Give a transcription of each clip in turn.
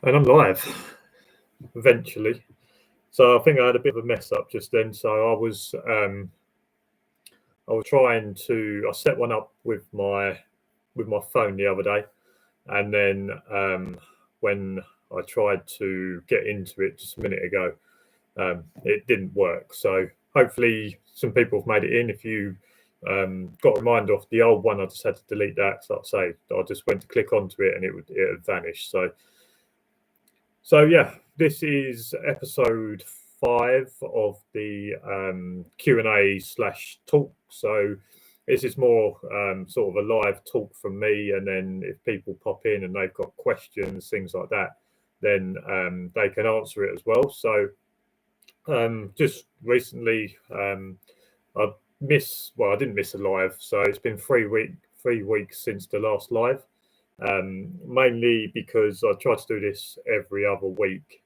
And I'm live eventually. So I think I had a bit of a mess up just then. So I was trying to. I set one up with my phone the other day, and then when I tried to get into it just a minute ago, it didn't work. So hopefully some people have made it in. If you got a reminder off the old one, I just had to delete that. So I just went to click onto it and it had vanished. So yeah, this is episode 5 of the Q&A / talk. So this is more sort of a live talk from me, and then if people pop in and they've got questions, things like that, then they can answer it as well. So just recently, I didn't miss a live. So it's been 3 weeks since the last live. Mainly because I try to do this every other week,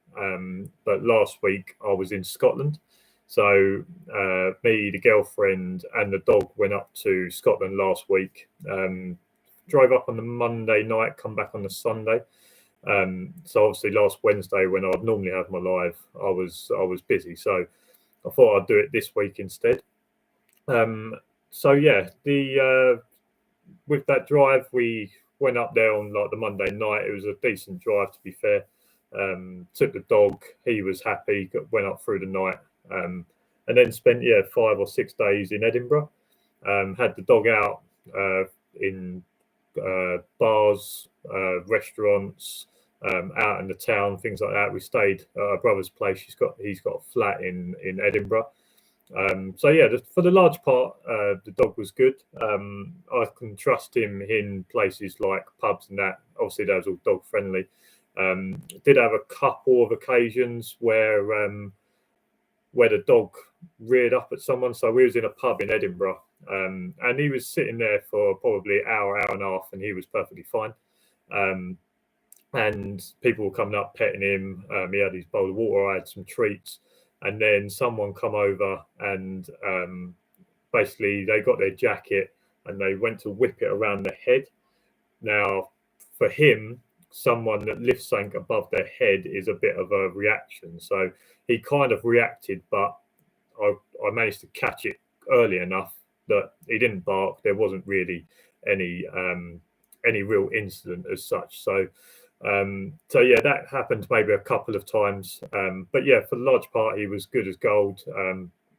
but last week I was in Scotland, so me, the girlfriend and the dog went up to Scotland last week. Drove up on the Monday night, come back on the Sunday. So obviously last Wednesday, when I'd normally have my live, I was busy, so I thought I'd do it this week instead. So yeah, with that drive, we went up there on like the Monday night. It was a decent drive, to be fair. Took the dog, he was happy, went up through the night, and then spent 5 or 6 days in Edinburgh. Had the dog out in bars, restaurants, out in the town, things like that. We stayed at our brother's place. He's got a flat in Edinburgh. So yeah, for the large part, the dog was good. I can trust him in places like pubs and that. Obviously, that was all dog friendly. Did have a couple of occasions where the dog reared up at someone. So we was in a pub in Edinburgh, and he was sitting there for probably an hour and a half, and he was perfectly fine. And people were coming up petting him. He had his bowl of water. I had some treats. And then someone come over and basically they got their jacket and they went to whip it around the head. Now, for him, someone that lifts something above their head is a bit of a reaction. So he kind of reacted, but I managed to catch it early enough that he didn't bark. There wasn't really any real incident as such. So yeah, that happened maybe a couple of times, but yeah, for the large part he was good as gold.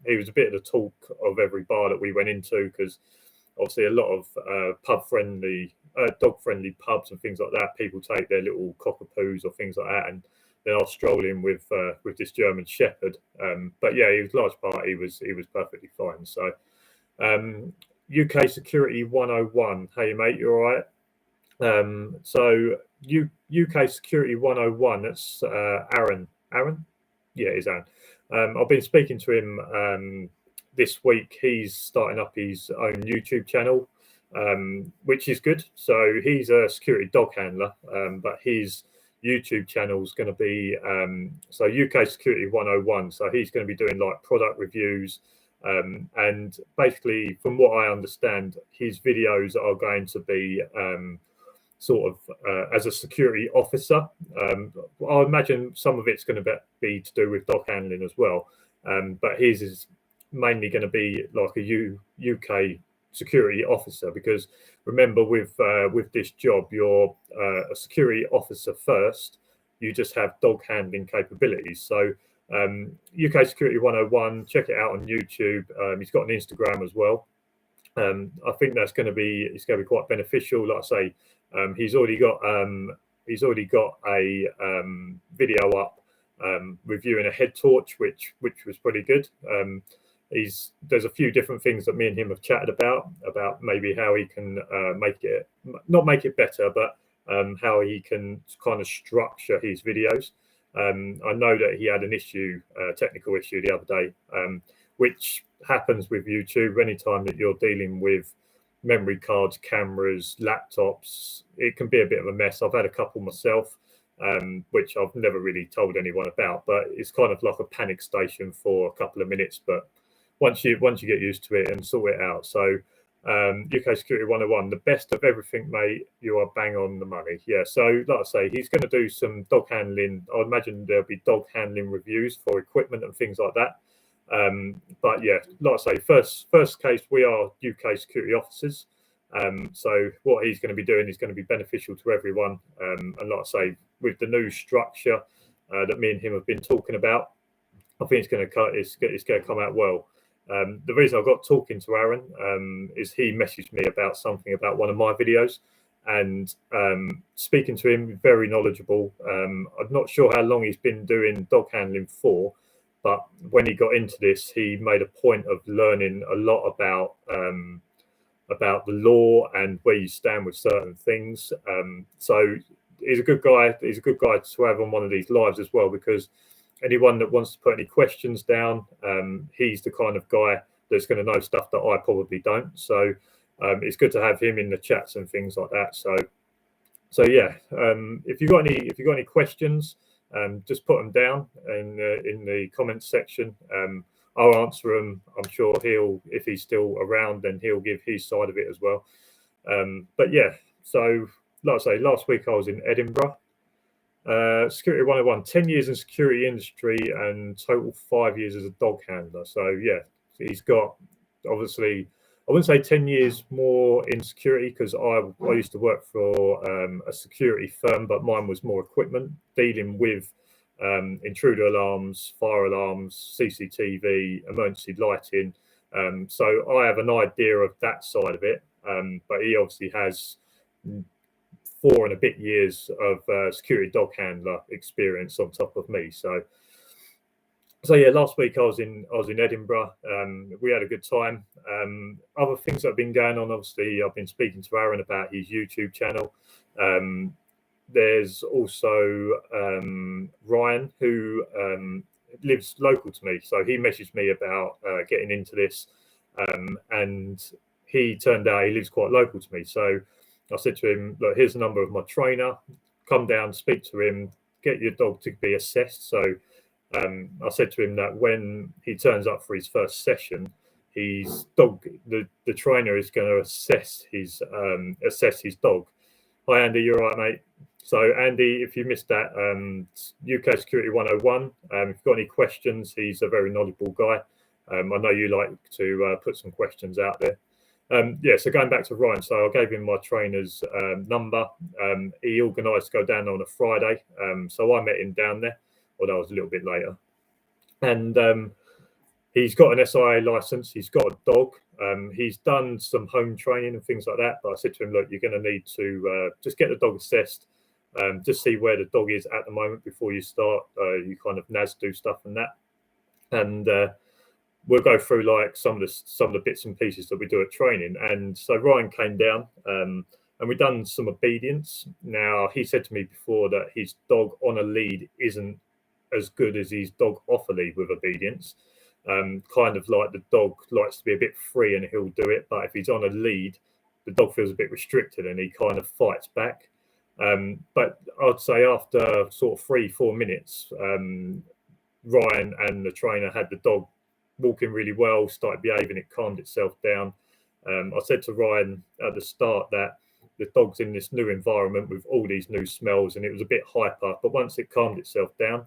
He was a bit of the talk of every bar that we went into, because obviously a lot of dog friendly pubs and things like that, people take their little cockapoos or things like that, and then I'll stroll in with this German Shepherd. But yeah, he was large part, he was perfectly fine. So UK Security 101, hey mate, you all right? So UK Security 101, that's Aaron. Yeah, it's Aaron. I've been speaking to him this week. He's starting up his own YouTube channel, which is good. So he's a security dog handler, but his YouTube channel is going to be so UK Security 101. So he's going to be doing like product reviews, and basically, from what I understand, his videos are going to be sort of as a security officer. I imagine some of it's going to be to do with dog handling as well, but his is mainly going to be like a UK security officer, because remember, with this job, you're a security officer first. You just have dog handling capabilities. So UK Security 101, check it out on YouTube. He's got an Instagram as well. I think it's going to be quite beneficial. Like I say, he's already got a video up reviewing a head torch, which was pretty good. There's a few different things that me and him have chatted about maybe how he can not make it better, but how he can kind of structure his videos. I know that he had an technical issue the other day, which happens with YouTube. Anytime that you're dealing with memory cards, cameras, laptops, it can be a bit of a mess. I've had a couple myself, which I've never really told anyone about, but it's kind of like a panic station for a couple of minutes. But once you get used to it and sort it out. So UK Security 101, the best of everything, mate. You are bang on the money. Yeah, so like I say, he's going to do some dog handling. I imagine there'll be dog handling reviews for equipment and things like that. But yeah, like I say, first case, we are UK security officers. So what he's going to be doing is going to be beneficial to everyone. And like I say, with the new structure that me and him have been talking about, I think it's going to come out well. The reason I got talking to Aaron is he messaged me about something about one of my videos, and speaking to him, very knowledgeable. I'm not sure how long he's been doing dog handling for, but when he got into this, he made a point of learning a lot about the law and where you stand with certain things. So he's a good guy. He's a good guy to have on one of these lives as well, because anyone that wants to put any questions down, he's the kind of guy that's going to know stuff that I probably don't. So it's good to have him in the chats and things like that. So yeah, if you've got any questions, just put them down in the comments section. I'll answer them. I'm sure if he's still around, then he'll give his side of it as well. But yeah, so like I say, last week I was in Edinburgh. Security 101, 10 years in security industry and total 5 years as a dog handler. So yeah, he's got, obviously, I wouldn't say 10 years more in security, because I used to work for a security firm, but mine was more equipment, dealing with intruder alarms, fire alarms, CCTV, emergency lighting. So I have an idea of that side of it, but he obviously has 4 and a bit years of security dog handler experience on top of me. So yeah, last week I was in Edinburgh. We had a good time. Other things that have been going on, obviously, I've been speaking to Aaron about his YouTube channel. There's also Ryan, who lives local to me. So he messaged me about getting into this, and he turned out he lives quite local to me. So I said to him, look, here's the number of my trainer. Come down, speak to him, get your dog to be assessed. So I said to him that when he turns up for his first session, his dog, the trainer is going to assess his dog. Hi, Andy, you're right, mate. So Andy, if you missed that, UK Security 101. If you've got any questions, he's a very knowledgeable guy. I know you like to put some questions out there. Yeah, so going back to Ryan, so I gave him my trainer's number. He organised to go down on a Friday, so I met him down there, although I was a little bit later. And he's got an SIA licence, he's got a dog, he's done some home training and things like that, but I said to him, look, you're going to need to just get the dog assessed, just see where the dog is at the moment before you start, you kind of NAS do stuff and that. And we'll go through like some of the bits and pieces that we do at training. And so Ryan came down, and we done some obedience. Now, he said to me before that his dog on a lead isn't as good as his dog off a lead with obedience. Kind of like the dog likes to be a bit free and he'll do it, but if he's on a lead, the dog feels a bit restricted and he kind of fights back. But I'd say after sort of 3-4 minutes, Ryan and the trainer had the dog walking really well, started behaving, it calmed itself down. I said to Ryan at the start that the dog's in this new environment with all these new smells and it was a bit hyper, but once it calmed itself down,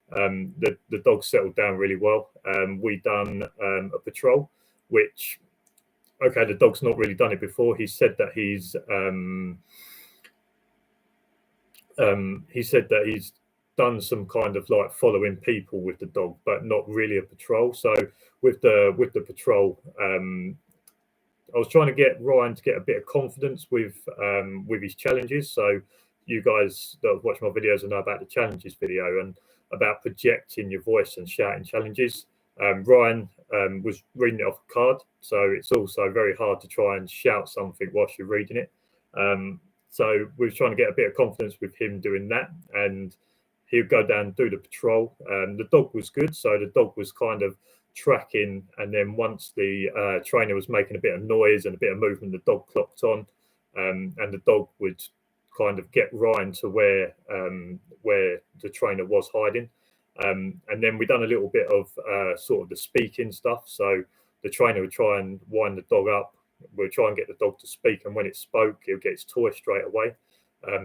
the dog settled down really well. We done a patrol, which, okay, the dog's not really done it before. He said that he's done some kind of like following people with the dog, but not really a patrol. So with the patrol, I was trying to get Ryan to get a bit of confidence with his challenges. So you guys that watch my videos know about the challenges video and about projecting your voice and shouting challenges. Ryan was reading it off a card, so it's also very hard to try and shout something whilst you're reading it. So we were trying to get a bit of confidence with him doing that, and he'd go down and do the patrol. The dog was good, so the dog was kind of tracking, and then once the trainer was making a bit of noise and a bit of movement, the dog clocked on, and the dog would kind of get Ryan to where the trainer was hiding. And then we done a little bit of sort of the speaking stuff. So the trainer would try and wind the dog up, we'll try and get the dog to speak, and when it spoke, he'll get its toy straight away.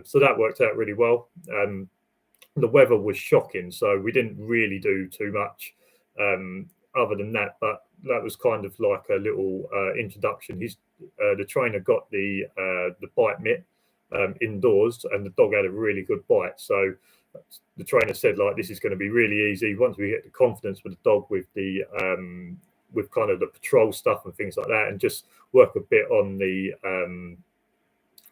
So that worked out really well. The weather was shocking, so we didn't really do too much other than that, but that was kind of like a little introduction. The trainer got the bite mitt indoors, and the dog had a really good bite. So the trainer said, like, this is going to be really easy once we get the confidence with the dog, with the with kind of the patrol stuff and things like that, and just work a bit on the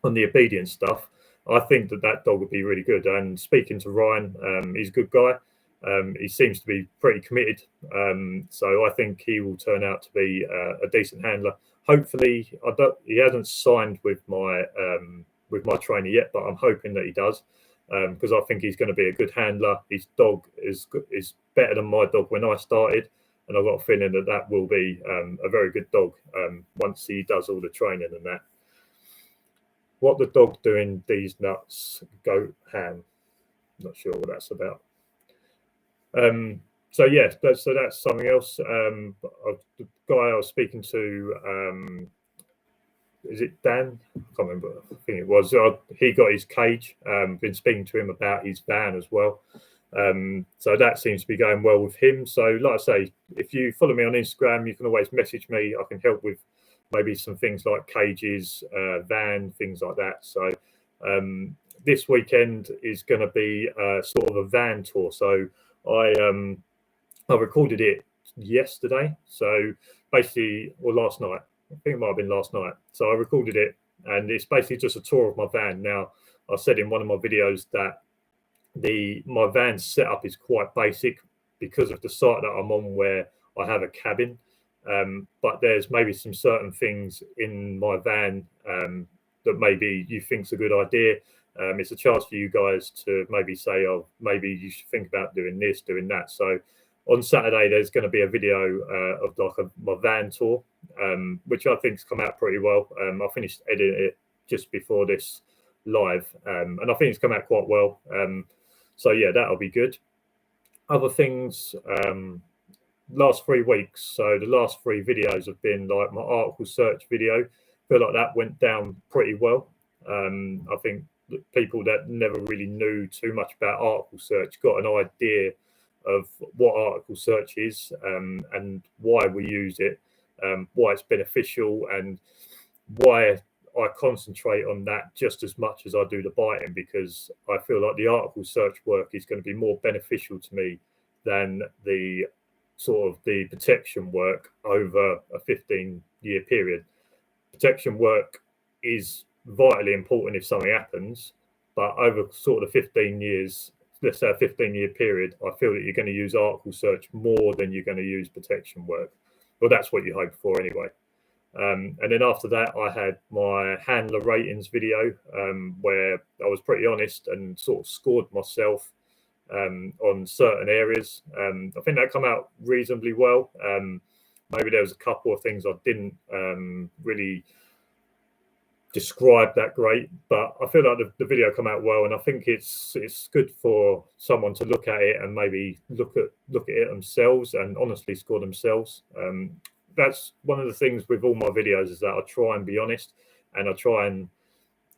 obedience stuff. I think that dog would be really good. And speaking to Ryan, he's a good guy. He seems to be pretty committed. So I think he will turn out to be a decent handler. Hopefully, he hasn't signed with my trainer yet, but I'm hoping that he does, because I think he's going to be a good handler. His dog is better than my dog when I started, and I've got a feeling that will be a very good dog once he does all the training and that. What the dog doing these nuts? Goat ham. Not sure what that's about. So yeah, that's something else. The guy I was speaking to, is it Dan? I can't remember. I think it was. He got his cage. Been speaking to him about his van as well. So that seems to be going well with him. So like I say, if you follow me on Instagram, you can always message me. I can help with maybe some things like cages, van, things like that. So this weekend is going to be sort of a van tour. So I recorded it yesterday. So basically, or last night. I think it might have been last night. So I recorded it, and it's basically just a tour of my van. Now, I said in one of my videos that my van setup is quite basic because of the site that I'm on, where I have a cabin. But there's maybe some certain things in my van that maybe you think's a good idea. It's a chance for you guys to maybe say, oh, maybe you should think about doing this, doing that. So on Saturday, there's going to be a video of like my van tour, which I think's come out pretty well. I finished editing it just before this live, and I think it's come out quite well. So yeah, that'll be good. Other things, last 3 weeks. So the last 3 videos have been like my article search video. I feel like that went down pretty well. I think people that never really knew too much about article search got an idea of what article search is, and why we use it, why it's beneficial, and why I concentrate on that just as much as I do the biting, because I feel like the article search work is going to be more beneficial to me than the sort of the protection work over a 15-year period. Protection work is vitally important if something happens, but over sort of 15 years, let's say a 15-year period, I feel that you're going to use article search more than you're going to use protection work. Well, that's what you hope for anyway. And then after that, I had my handler ratings video, where I was pretty honest and sort of scored myself on certain areas. I think that come out reasonably well. Maybe there was a couple of things I didn't really describe that great, but I feel like the video come out well, and I think it's good for someone to look at it and maybe look at it themselves and honestly score themselves. That's one of the things with all my videos, is that I try and be honest, and I try and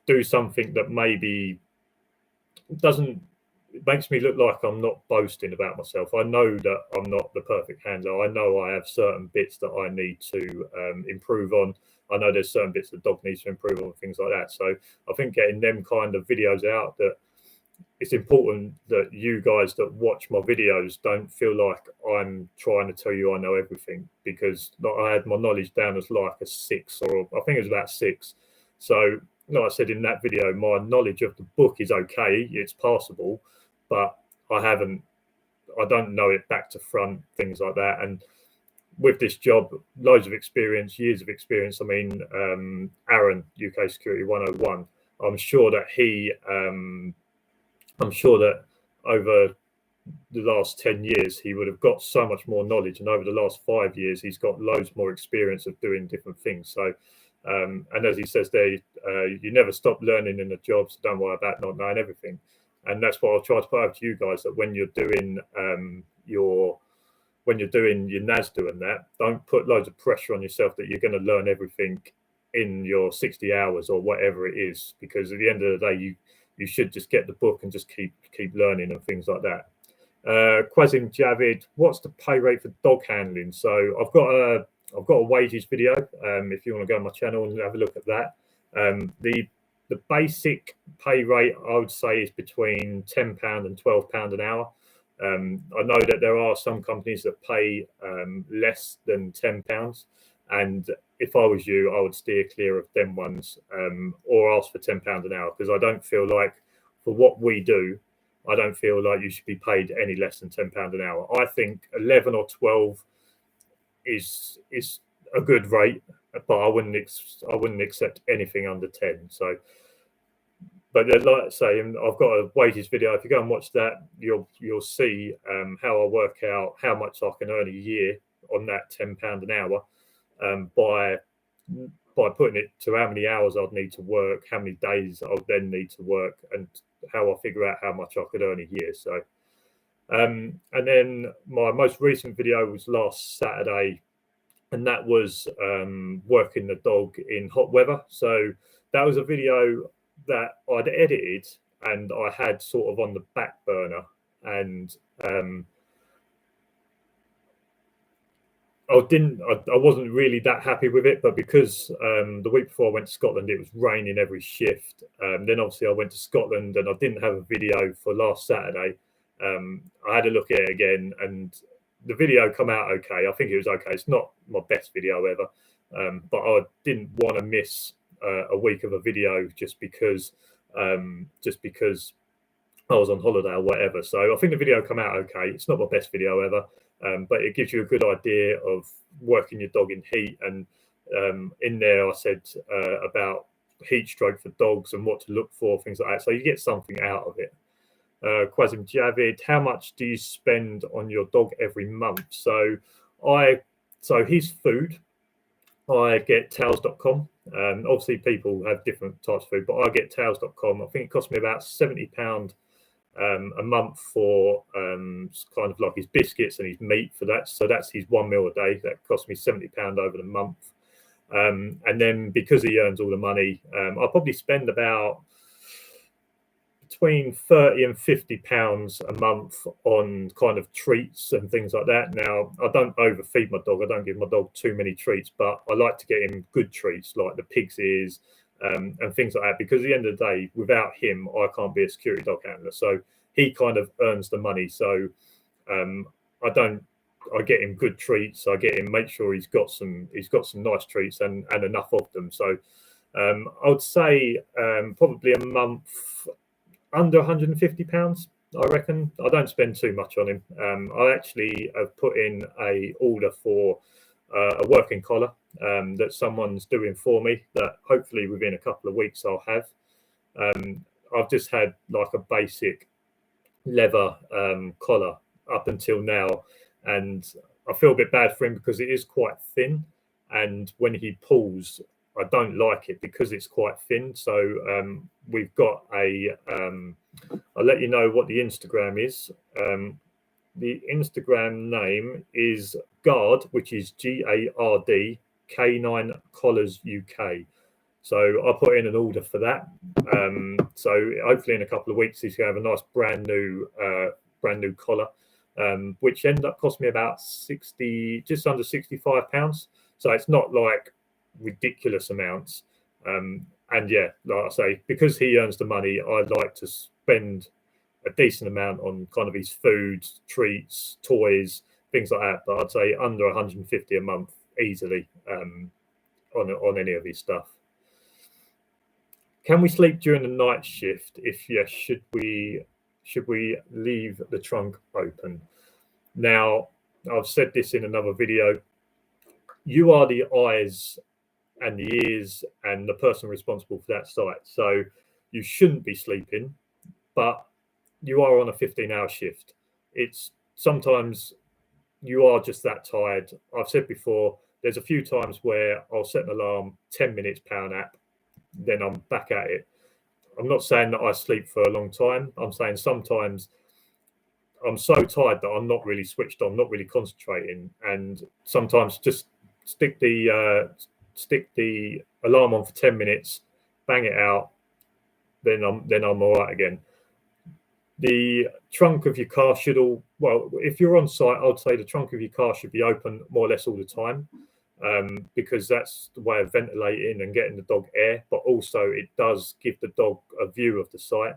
do something that maybe it makes me look like I'm not boasting about myself. I know that I'm not the perfect handler. I know I have certain bits that I need to improve on. I know there's certain bits the dog needs to improve on, things like that. So I think getting them kind of videos out, that it's important that you guys that watch my videos don't feel like I'm trying to tell you I know everything, because I had my knowledge down as like a 6, or I think it was about 6. So like I said in that video, my knowledge of the book is okay, it's passable, but I don't know it back to front, things like that. And with this job, loads of experience, years of experience. I mean, Aaron, UK Security 101, I'm sure that over the last 10 years, he would have got so much more knowledge. And over the last 5 years, he's got loads more experience of doing different things. So, and as he says there, you never stop learning in the job, so don't worry about not knowing everything. And that's what I'll try to put out to you guys, that when you're doing your NASDU and that, don't put loads of pressure on yourself that you're going to learn everything in your 60 hours or whatever it is, because at the end of the day, you should just get the book and just keep learning and things like that. Quasim Javid, what's the pay rate for dog handling? So I've got a wages video. If you want to go on my channel and have a look at that. The basic pay rate, I would say, is between £10 and £12 an hour. I know that there are some companies that pay less than £10, and if I was you, I would steer clear of them ones, or ask for £10 an hour, because I don't feel like, for what we do, I don't feel like you should be paid any less than £10 an hour. I think 11 or 12 is a good rate, but I wouldn't accept anything under 10. So, but like I say, I've got a wages video. If you go and watch that, you'll see how I work out how much I can earn a year on that £10 an hour, by putting it to how many hours I'd need to work, how many days I'll then need to work, and how I figure out how much I could earn a year. So, and then my most recent video was last Saturday, and that was working the dog in hot weather. So that was a video that I'd edited and I had sort of on the back burner, and I wasn't really that happy with it, but because the week before I went to Scotland, it was raining every shift. Then obviously I went to Scotland and I didn't have a video for last Saturday. I had a look at it again, and the video come out okay. I think it was okay. It's not my best video ever, but I didn't want to miss a week of a video just because I was on holiday or whatever. So I think the video come out okay. It's not my best video ever, but it gives you a good idea of working your dog in heat. And in there I said about heat stroke for dogs and what to look for, things like that. So you get something out of it. Quasim Javid, how much do you spend on your dog every month? So his food, I get tails.com. Obviously people have different types of food, but I get tails.com. I think it cost me about £70 a month for kind of like his biscuits and his meat for that. So that's his 1 meal a day. That cost me £70 over the month. And then because he earns all the money, I'll probably spend about between £30 and £50 a month on kind of treats and things like that. Now, I don't overfeed my dog. I don't give my dog too many treats, but I like to get him good treats like the pig's ears and things like that, because at the end of the day, without him, I can't be a security dog handler. So he kind of earns the money. So I get him good treats. I get him, make sure he's got some nice treats and enough of them. So I would say probably a month under £150, I reckon. I don't spend too much on him. I actually have put in a order for a working collar that someone's doing for me, that hopefully within a couple of weeks I'll have. I've just had like a basic leather collar up until now, and I feel a bit bad for him because it is quite thin, and when he pulls, I don't like it because it's quite thin. So we've got I'll let you know what the Instagram is. The Instagram name is Guard, which is GARD K9 Collars UK. So I put in an order for that. So hopefully in a couple of weeks he's going to have a nice brand new collar, which ended up costing me about just under £65. So it's not like ridiculous amounts. And yeah, like I say, because he earns the money, I'd like to spend a decent amount on kind of his food, treats, toys, things like that. But I'd say under 150 a month easily on any of his stuff. Can we sleep during the night shift? If yes, should we leave the trunk open? Now, I've said this in another video. You are the eyes and the ears and the person responsible for that site. So you shouldn't be sleeping, but you are on a 15-hour shift. It's sometimes you are just that tired. I've said before, there's a few times where I'll set an alarm, 10 minutes, power nap, then I'm back at it. I'm not saying that I sleep for a long time. I'm saying sometimes I'm so tired that I'm not really switched on, not really concentrating, and sometimes just stick the stick the alarm on for 10 minutes, bang it out, then I'm all right again. The trunk of your car should if you're on site, I'd say the trunk of your car should be open more or less all the time, because that's the way of ventilating and getting the dog air, but also it does give the dog a view of the site.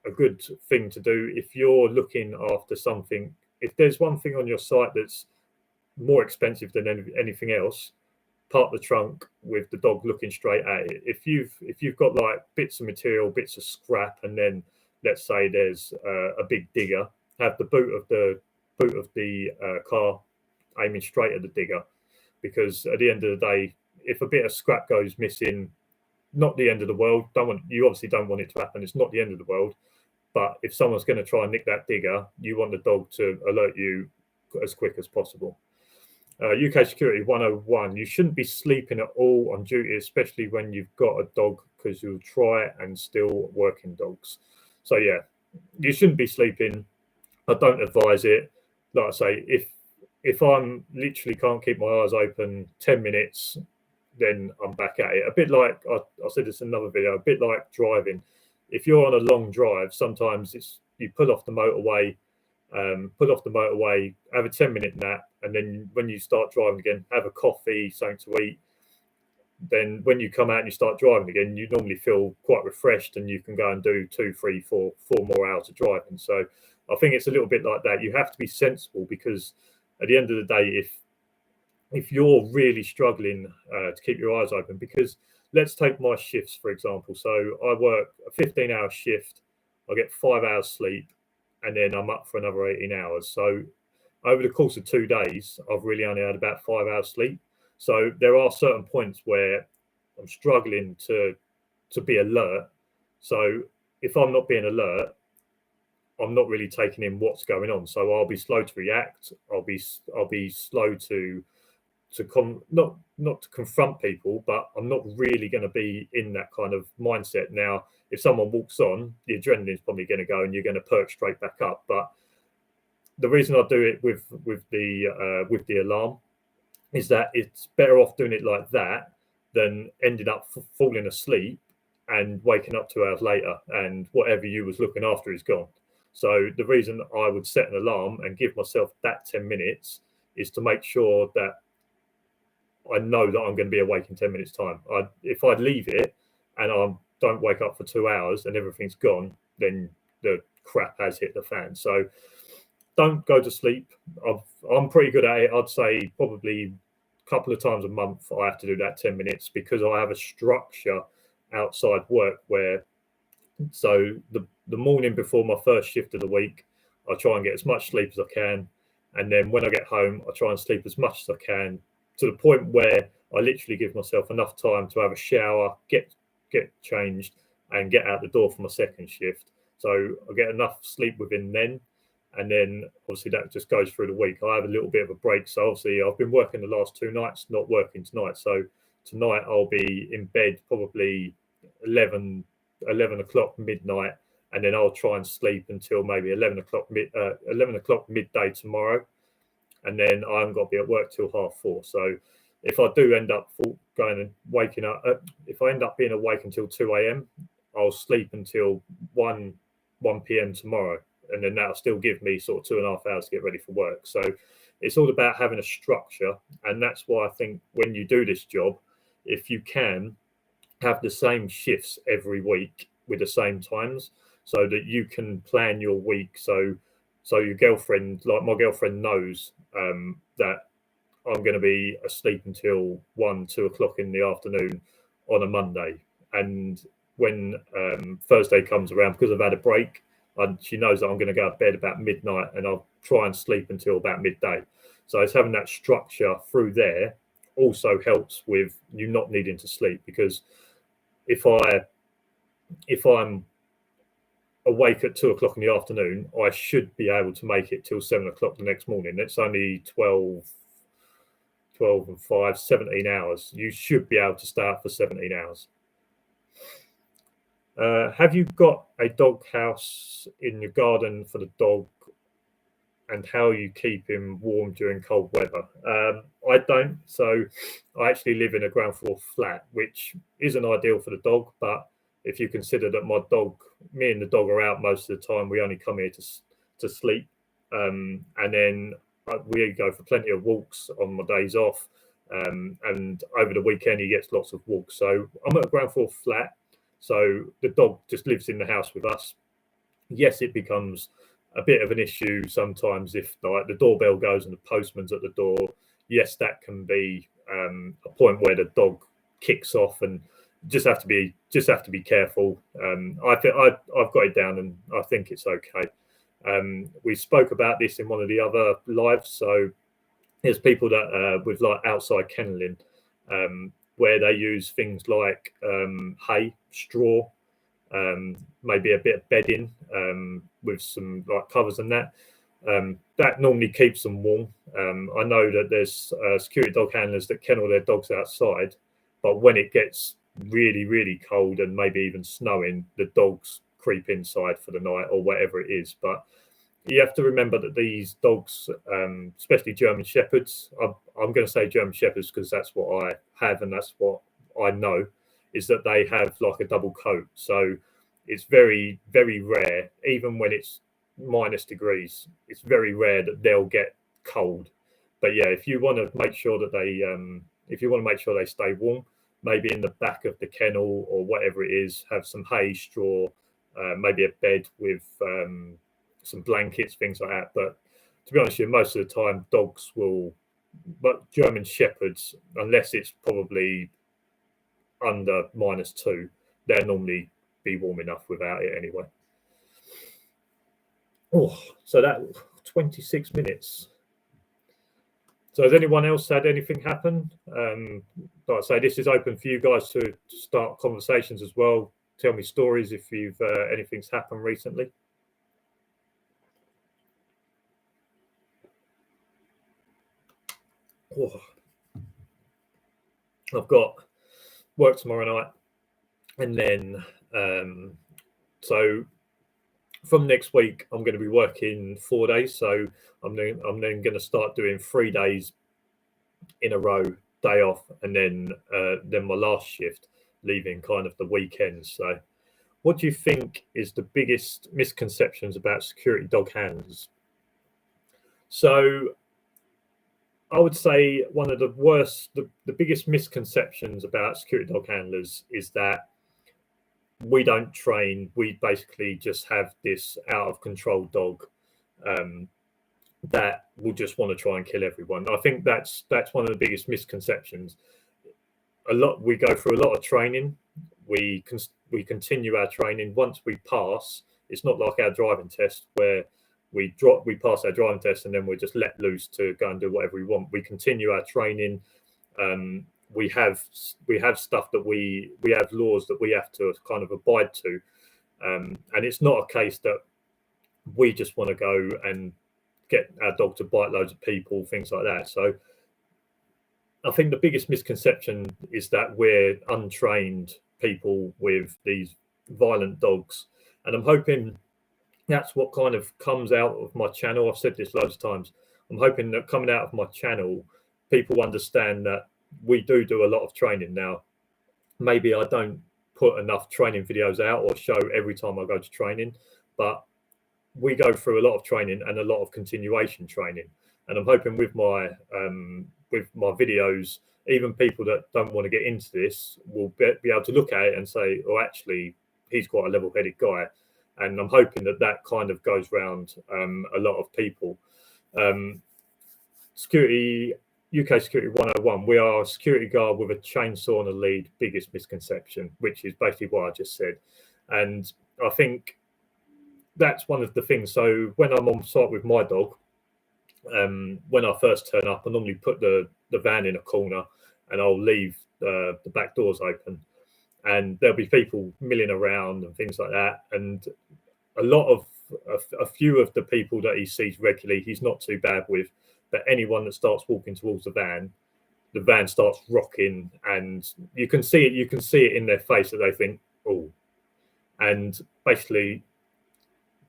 A good thing to do if you're looking after something, if there's one thing on your site that's more expensive than anything else, park the trunk with the dog looking straight at it. If you've got like bits of material, bits of scrap, and then let's say there's a big digger, have the boot of the car aiming straight at the digger, because at the end of the day, if a bit of scrap goes missing, not the end of the world. You obviously don't want it to happen. It's not the end of the world. But if someone's going to try and nick that digger, you want the dog to alert you as quick as possible. UK Security 101, you shouldn't be sleeping at all on duty, especially when you've got a dog, because you'll try and steal working dogs. So yeah, you shouldn't be sleeping. I don't advise it. Like I say, if I'm literally can't keep my eyes open 10 minutes, then I'm back at it. A bit like, I said this in another video, a bit like driving. If you're on a long drive, sometimes you pull off the motorway, have a 10-minute nap, and then when you start driving again, have a coffee, something to eat. Then when you come out and you start driving again, you normally feel quite refreshed, and you can go and do 2, 3, 4 more hours of driving. So I think it's a little bit like that. You have to be sensible, because at the end of the day, if you're really struggling to keep your eyes open, because let's take my shifts, for example. So I work a 15-hour shift, I get 5 hours sleep, and then I'm up for another 18 hours. So over the course of 2 days, I've really only had about 5 hours sleep. So there are certain points where I'm struggling to be alert. So if I'm not being alert, I'm not really taking in what's going on. So I'll be slow to react. I'll be slow to not to confront people, but I'm not really going to be in that kind of mindset. Now, if someone walks on, the adrenaline is probably going to go, and you're going to perk straight back up. But the reason I do it with the alarm is that it's better off doing it like that than ending up falling asleep and waking up 2 hours later, and whatever you was looking after is gone. So the reason I would set an alarm and give myself that 10 minutes is to make sure that I know that I'm going to be awake in 10 minutes time. If I leave it and I don't wake up for 2 hours and everything's gone, then the crap has hit the fan. So don't go to sleep. I'm pretty good at it. I'd say probably a couple of times a month I have to do that 10 minutes, because I have a structure outside work where, so the morning before my first shift of the week, I try and get as much sleep as I can. And then when I get home, I try and sleep as much as I can, to the point where I literally give myself enough time to have a shower, get changed, and get out the door for my second shift. So I get enough sleep within then. And then obviously that just goes through the week. I have a little bit of a break. So obviously I've been working the last 2 nights, not working tonight. So tonight I'll be in bed probably 11 o'clock midnight, and then I'll try and sleep until maybe 11 o'clock midday tomorrow. And then I haven't got to be at work till 4:30. So if I do end up going and waking up, if I end up being awake until 2 a.m., I'll sleep until 1 p.m. tomorrow. And then that'll still give me sort of 2.5 hours to get ready for work. So it's all about having a structure. And that's why I think when you do this job, if you can have the same shifts every week with the same times, so that you can plan your week. So your girlfriend, like my girlfriend, knows that I'm going to be asleep until 1, 2 o'clock in the afternoon on a Monday. And when Thursday comes around, because I've had a break, she knows that I'm going to go to bed about midnight, and I'll try and sleep until about midday. So it's having that structure through there also helps with you not needing to sleep, because if I'm awake at 2 o'clock in the afternoon, I should be able to make it till 7 o'clock the next morning. It's only 12 and 5, 17 hours. You should be able to stay up for 17 hours. Have you got a dog house in your garden for the dog and how you keep him warm during cold weather. I don't. So I actually live in a ground floor flat, which isn't ideal for the dog. But if you consider that me and the dog are out most of the time, we only come here to sleep, and then we go for plenty of walks on my days off. And over the weekend, he gets lots of walks. So I'm at a ground floor flat. So the dog just lives in the house with us. Yes, it becomes a bit of an issue sometimes if like the doorbell goes and the postman's at the door. Yes, that can be a point where the dog kicks off, and just have to be careful. I think I've got it down, and I think it's okay. We spoke about this in one of the other lives. So there's people that with like outside kenneling, where they use things like hay, straw, maybe a bit of bedding with some like covers and that. That normally keeps them warm. I know that there's security dog handlers that kennel their dogs outside, but when it gets really, really cold and maybe even snowing, the dogs creep inside for the night or whatever it is. But you have to remember that these dogs, especially German Shepherds, I'm going to say German Shepherds because that's what I have and that's what I know, is that they have like a double coat. So it's very, very rare, even when it's minus degrees, it's very rare that they'll get cold. But yeah, if you want to make sure that they stay warm, maybe in the back of the kennel or whatever it is, have some hay, straw, maybe a bed with some blankets, things like that. But to be honest with you, most of the time dogs will, but German Shepherds, unless it's probably under -2, they'll normally be warm enough without it anyway. Oh, so that 26 minutes. So has anyone else had anything happen? Like I say, this is open for you guys to start conversations as well. Tell me stories if you've anything's happened recently. Oh. I've got work tomorrow night, and then so from next week I'm going to be working 4 days. So I'm then going to start doing 3 days in a row, day off, and then my last shift, leaving kind of the weekends. So what do you think is the biggest misconceptions about security dog handlers? So I would say one of the biggest misconceptions about security dog handlers is that we don't train. We basically just have this out of control dog that will just want to try and kill everyone. I think that's one of the biggest misconceptions. We go through a lot of training. We continue our training. Once we pass, it's not like our driving test where we pass our driving test and then we're just let loose to go and do whatever we want. We continue our training. We have stuff that we have laws that we have to kind of abide to, and it's not a case that we just want to go and get our dog to bite loads of people, things like that. So I think the biggest misconception is that we're untrained people with these violent dogs, and I'm hoping that's what kind of comes out of my channel. I've said this loads of times. I'm hoping that coming out of my channel, people understand that we do a lot of training now. Maybe I don't put enough training videos out or show every time I go to training, but we go through a lot of training and a lot of continuation training. And I'm hoping with my videos, even people that don't want to get into this will be able to look at it and say, oh, actually, he's quite a level-headed guy. And I'm hoping that kind of goes around a lot of people. UK Security 101, we are a security guard with a chainsaw on a lead, biggest misconception, which is basically what I just said. And I think that's one of the things. So when I'm on site with my dog, when I first turn up, I normally put the van in a corner and I'll leave the back doors open. And there'll be people milling around and things like that. And a few of the people that he sees regularly, he's not too bad with. But anyone that starts walking towards the van starts rocking, and you can see it in their face that they think, oh. And basically,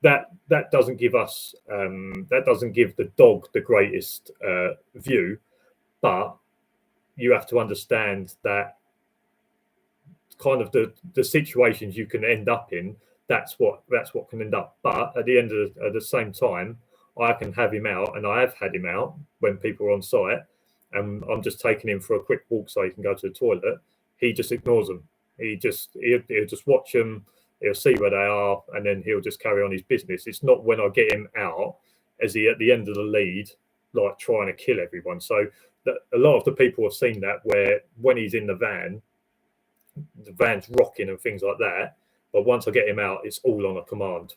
that doesn't give us that doesn't give the dog the greatest view, but you have to understand that kind of the situations you can end up in. That's what can end up. But at the end of at the same time, I can have him out, and I have had him out when people are on site, and I'm just taking him for a quick walk so he can go to the toilet. He just ignores them. He'll just watch them. He'll see where they are, and then he'll just carry on his business. It's not when I get him out, as he at the end of the lead, like trying to kill everyone. So that a lot of the people have seen that, where when he's in the van's rocking and things like that. But once I get him out, it's all on a command.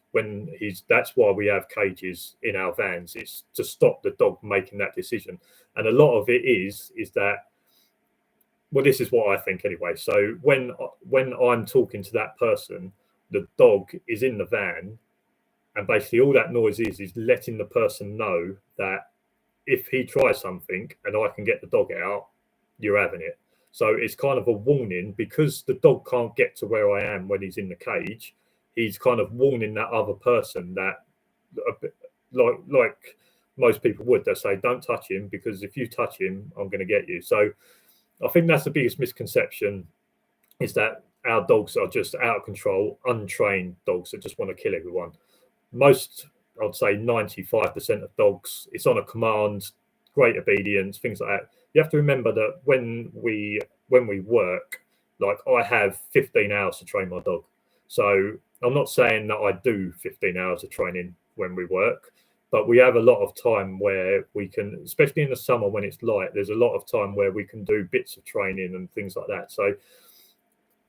That's why we have cages in our vans. It's to stop the dog making that decision. And a lot of it is that, well, this is what I think anyway. So when I'm talking to that person, the dog is in the van, and basically all that noise is letting the person know that if he tries something and I can get the dog out, you're having it. So it's kind of a warning, because the dog can't get to where I am when he's in the cage. He's kind of warning that other person that, like most people would, they say, don't touch him, because if you touch him, I'm going to get you. So I think that's the biggest misconception, is that our dogs are just out of control, untrained dogs that just want to kill everyone. I'd say 95% of dogs, it's on a command, great obedience, things like that. You have to remember that when we work, like I have 15 hours to train my dog. So I'm not saying that I do 15 hours of training when we work, but we have a lot of time where we can, especially in the summer when it's light, there's a lot of time where we can do bits of training and things like that. So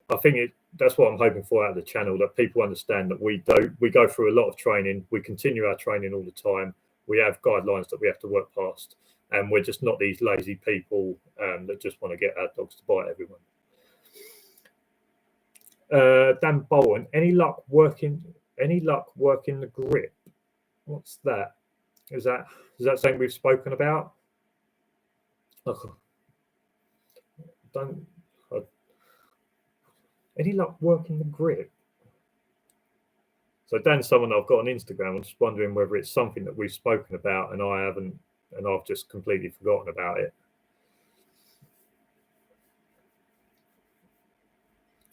I think that's what I'm hoping for out of the channel, that people understand that we go through a lot of training. We continue our training all the time. We have guidelines that we have to work past, and we're just not these lazy people that just want to get our dogs to bite everyone. Dan Bowen, any luck working the grip? What's that? Is that something we've spoken about? Any luck working the grip? So Dan's someone I've got on Instagram. I'm just wondering whether it's something that we've spoken about and I haven't, and I've just completely forgotten about it.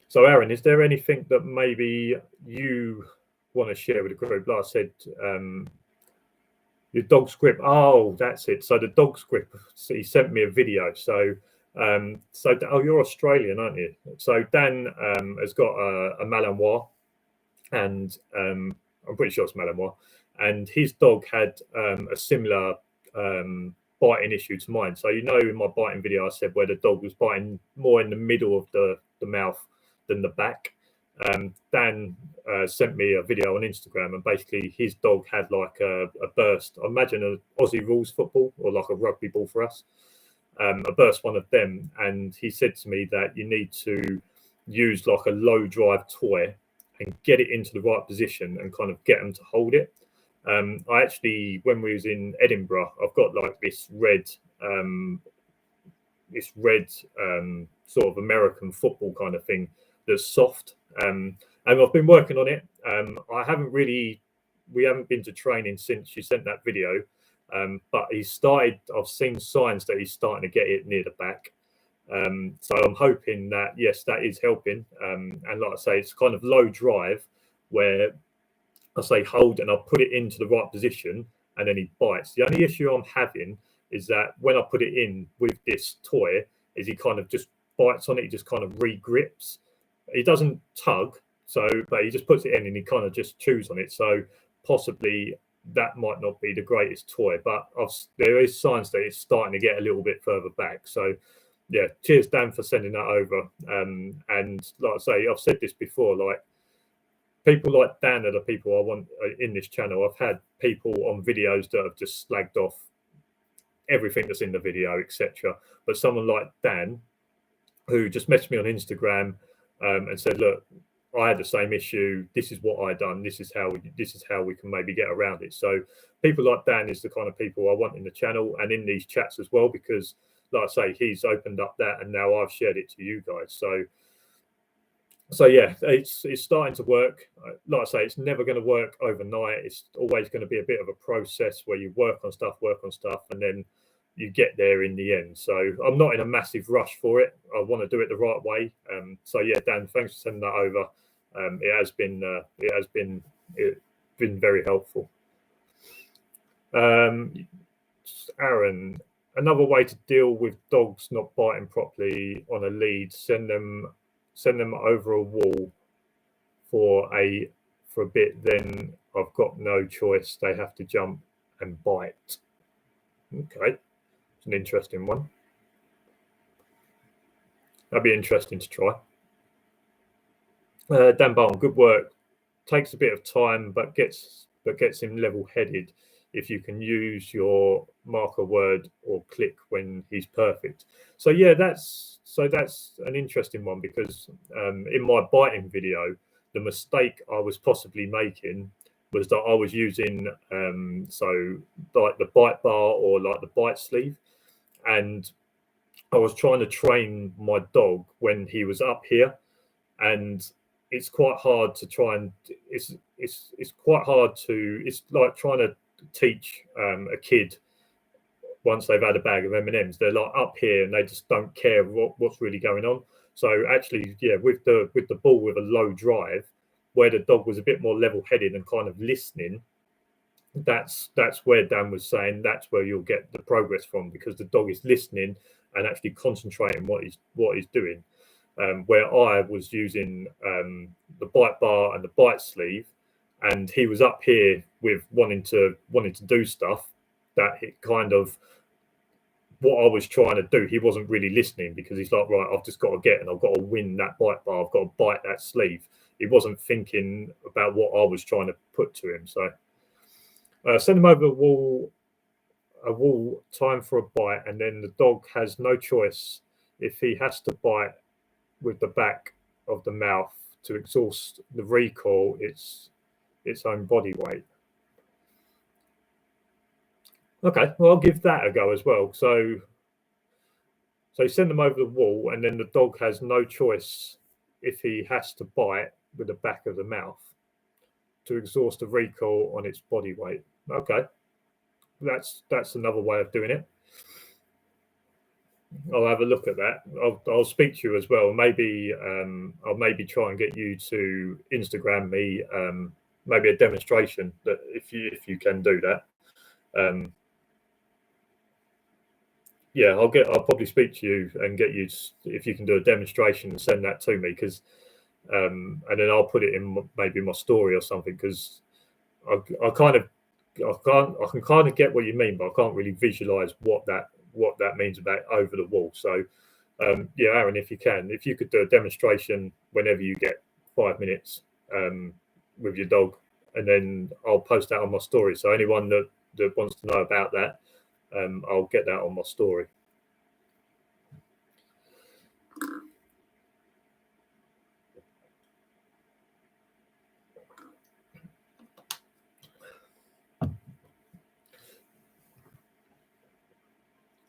So Aaron, is there anything that maybe you want to share with the group? Like I said, your dog's grip. Oh, that's it. So the dog's grip. So he sent me a video. So you're Australian, aren't you? So Dan has got a Malinois, and I'm pretty sure it's Malinois, and his dog had a similar biting issue to mine. So in my biting video, I said where the dog was biting more in the middle of the mouth than the back. Dan sent me a video on Instagram, and basically his dog had like a burst. I imagine an Aussie rules football, or like a rugby ball for us. A burst one of them, and he said to me that you need to use like a low drive toy and get it into the right position and kind of get them to hold it. I actually, when we was in Edinburgh, I've got like this red sort of American football kind of thing that's soft, and I've been working on it. We haven't been to training since you sent that video. But I've seen signs that he's starting to get it near the back. So I'm hoping that, yes, that is helping. And like I say, it's kind of low drive where I say hold and I'll put it into the right position and then he bites. The only issue I'm having is that when I put it in with this toy, is he kind of just bites on it. He just kind of re-grips. He doesn't tug, but he just puts it in and he kind of just chews on it. So possibly that might not be the greatest toy, but there is signs that it's starting to get a little bit further back. So yeah, cheers Dan for sending that over. And like I say, I've said this before, like people like Dan are the people I want in this channel. I've had people on videos that have just slagged off everything that's in the video, etc. But someone like Dan, who just messaged me on Instagram and said, look, I had the same issue. This is what I done. This is how we can maybe get around it. So people like Dan is the kind of people I want in the channel and in these chats as well, because like I say, he's opened up that and now I've shared it to you guys. So So yeah, it's starting to work. Like I say, it's never going to work overnight. It's always going to be a bit of a process where you work on stuff, and then you get there in the end. So I'm not in a massive rush for it. I want to do it the right way. So yeah, Dan, thanks for sending that over. It's been very helpful. Aaron, another way to deal with dogs not biting properly on a lead: send them over a wall for a bit. Then I've got no choice; they have to jump and bite. Okay, it's an interesting one. That'd be interesting to try. Dan Barton, good work. Takes a bit of time, but gets him level-headed. If you can use your marker word or click when he's perfect. So yeah, that's an interesting one, because in my biting video, the mistake I was possibly making was that I was using so like the bite bar or like the bite sleeve, and I was trying to train my dog when he was up here, and it's quite hard to try and it's quite hard to it's like trying to teach a kid once they've had a bag of M&Ms. They're like up here and they just don't care what's really going on. So actually, yeah, with the ball with a low drive, where the dog was a bit more level-headed and kind of listening, that's where Dan was saying that's where you'll get the progress from, because the dog is listening and actually concentrating what he's doing. Where I was using the bite bar and the bite sleeve, and he was up here with wanting to do stuff that it kind of what I was trying to do. He wasn't really listening, because he's like, right, I've just got to get and I've got to win that bite bar. I've got to bite that sleeve. He wasn't thinking about what I was trying to put to him. So send him over the wall. A wall, time for a bite, and then the dog has no choice. If he has to bite with the back of the mouth to exhaust the recoil, its own body weight. Okay, well, I'll give that a go as well. So send them over the wall, and then the dog has no choice if he has to bite with the back of the mouth to exhaust the recoil on its body weight. Okay, that's another way of doing it. I'll have a look at that. I'll speak to you as well. Maybe I'll maybe try and get you to Instagram me maybe a demonstration, that if you can do that. Yeah, I'll probably speak to you and get you if you can do a demonstration and send that to me, because and then I'll put it in maybe my story or something, because I can kind of get what you mean, but I can't really visualize what that means about over the wall. So yeah, Aaron, if you could do a demonstration whenever you get 5 minutes with your dog, and then I'll post that on my story. So anyone that wants to know about that, I'll get that on my story.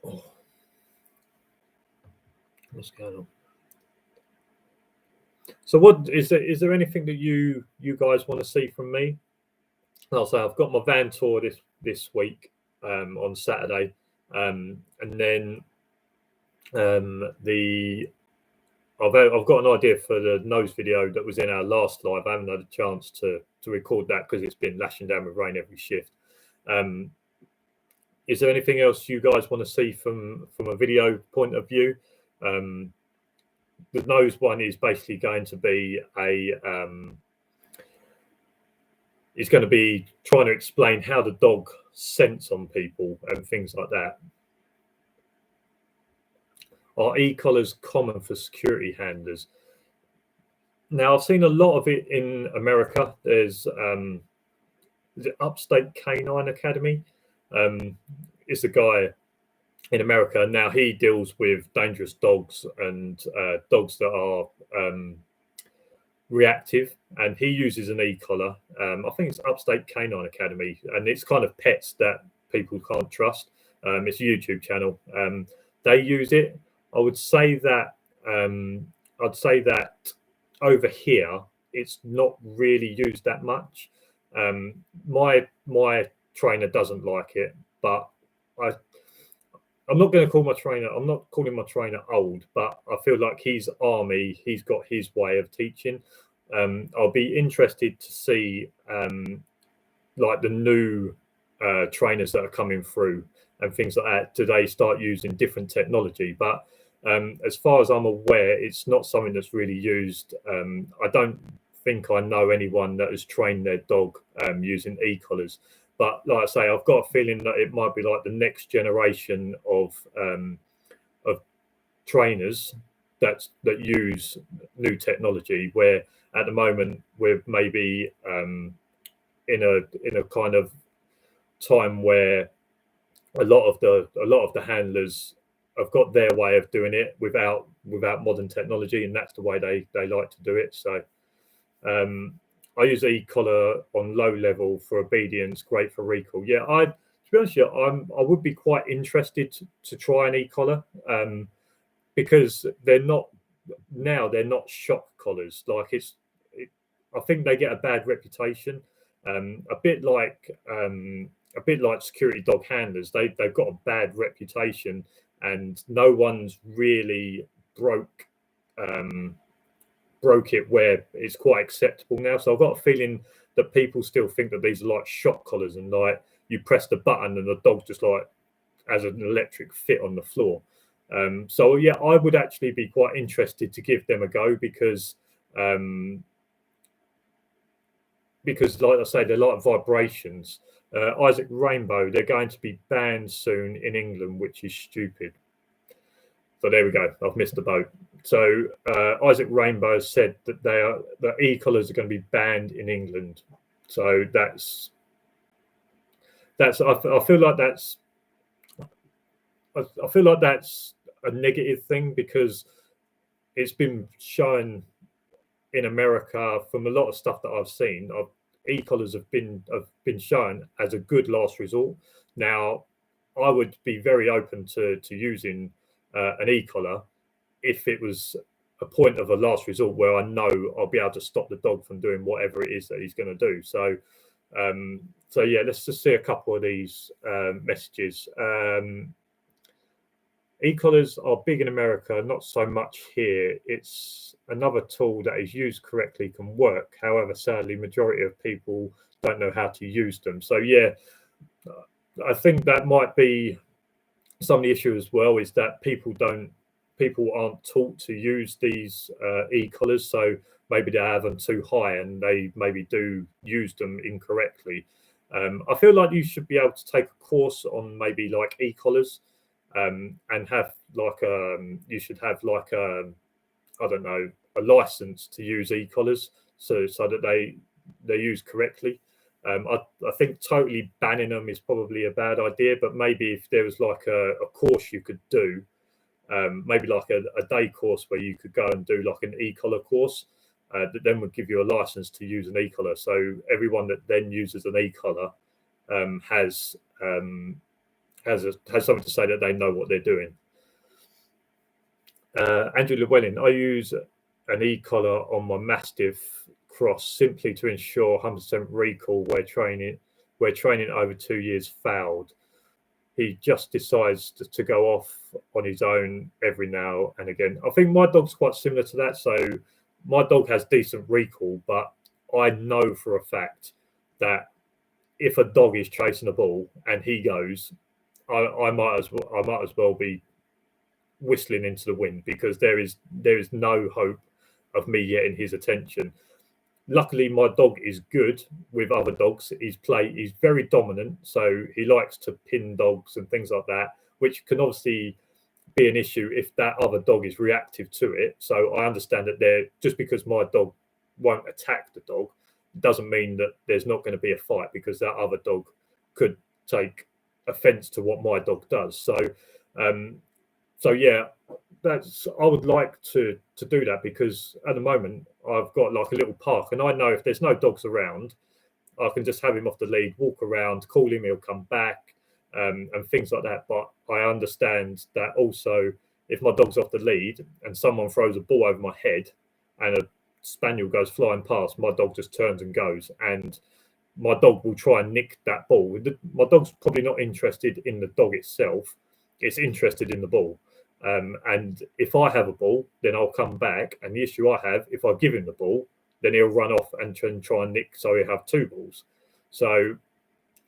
Oh. What's going on? So what is there anything that you guys want to see from me? I'll say I've got my van tour this week on Saturday, and then I've got an idea for the nose video that was in our last live. I haven't had a chance to record that because it's been lashing down with rain every shift. Is there anything else you guys want to see from a video point of view? The nose one is basically going to be is going to be trying to explain how the dog scents on people and things like that. Are e-collars common for security handlers? Now, I've seen a lot of it in America. There's is it Upstate Canine Academy? It's a guy in America. Now he deals with dangerous dogs and dogs that are reactive, and he uses an e-collar. I think it's Upstate Canine Academy, and it's kind of pets that people can't trust. It's a YouTube channel. They use it. I would say that over here, it's not really used that much. My trainer doesn't like it, but I'm not going to call my trainer. I'm not calling my trainer old, but I feel like he's army. He's got his way of teaching. I'll be interested to see like the new trainers that are coming through and things like that. Do they start using different technology? But as far as I'm aware, it's not something that's really used. I don't think I know anyone that has trained their dog using e-collars. But like I say, I've got a feeling that it might be like the next generation of trainers that use new technology. Where at the moment we're maybe in a kind of time where a lot of the handlers have got their way of doing it without modern technology, and that's the way they like to do it. So I use e-collar on low level for obedience, great for recall. Yeah, to be honest, I would be quite interested to try an e-collar because they're not shock collars. Like I think they get a bad reputation, a bit like security dog handlers. They've got a bad reputation, and no one's really broke it where it's quite acceptable now. So I've got a feeling that people still think that these are like shock collars, and like you press the button and the dog just like has an electric fit on the floor. So yeah, I would actually be quite interested to give them a go because like I say, they're like vibrations. Isaac Rainbow, they're going to be banned soon in England, which is stupid. So there we go. I've missed the boat. So Isaac Rainbow has said that the e-collars are going to be banned in England. So that's I feel like that's a negative thing because it's been shown in America from a lot of stuff that I've seen. E-collars have been shown as a good last resort. Now, I would be very open to using an e-collar if it was a point of a last resort where I know I'll be able to stop the dog from doing whatever it is that he's going to do. So, so yeah, let's just see a couple of these messages. E-collars are big in America, not so much here. It's another tool that is used correctly can work. However, sadly, majority of people don't know how to use them. So yeah, I think that might be some of the issue as well, is that people aren't taught to use these e-collars. So maybe they have them too high and they maybe do use them incorrectly. I feel like you should be able to take a course on maybe like e-collars. And have like you should have like I don't know, a license to use e-collars so that they're used correctly. I think totally banning them is probably a bad idea, but maybe if there was like a course you could do, maybe like a day course where you could go and do like an e-collar course that then would give you a license to use an e-collar. So everyone that then uses an e-collar has something to say that they know what they're doing. Andrew Llewellyn, I use an e-collar on my Mastiff Cross simply to ensure 100% recall where training over 2 years failed. He just decides to go off on his own every now and again. I think my dog's quite similar to that. So my dog has decent recall, but I know for a fact that if a dog is chasing a ball and he goes, I might as well be whistling into the wind because there is no hope of me getting his attention. Luckily, my dog is good with other dogs. He's very dominant, so he likes to pin dogs and things like that, which can obviously be an issue if that other dog is reactive to it. So I understand that just because my dog won't attack the dog doesn't mean that there's not going to be a fight, because that other dog could take offense to what my dog does. So yeah, I would like to do that, because at the moment I've got like a little park, and I know if there's no dogs around, I can just have him off the lead, walk around, call him, he'll come back, and things like that. But I understand that also if my dog's off the lead and someone throws a ball over my head and spaniel goes flying past, my dog just turns and goes, and my dog will try and nick that ball. My dog's probably not interested in the dog itself; it's interested in the ball. And if I have a ball, then I'll come back. And the issue I have, if I give him the ball, then he'll run off and try and nick, so he'll have two balls. So,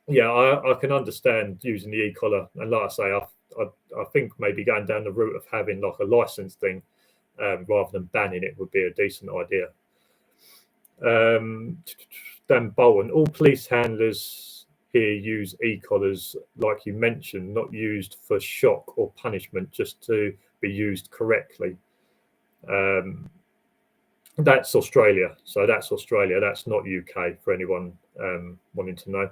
yeah, I can understand using the e-collar. And like I say, I think maybe going down the route of having like a license thing rather than banning it would be a decent idea. Dan Bowen, all police handlers here use e-collars, like you mentioned, not used for shock or punishment, just to be used correctly. That's Australia. So that's Australia. That's not UK for anyone wanting to know.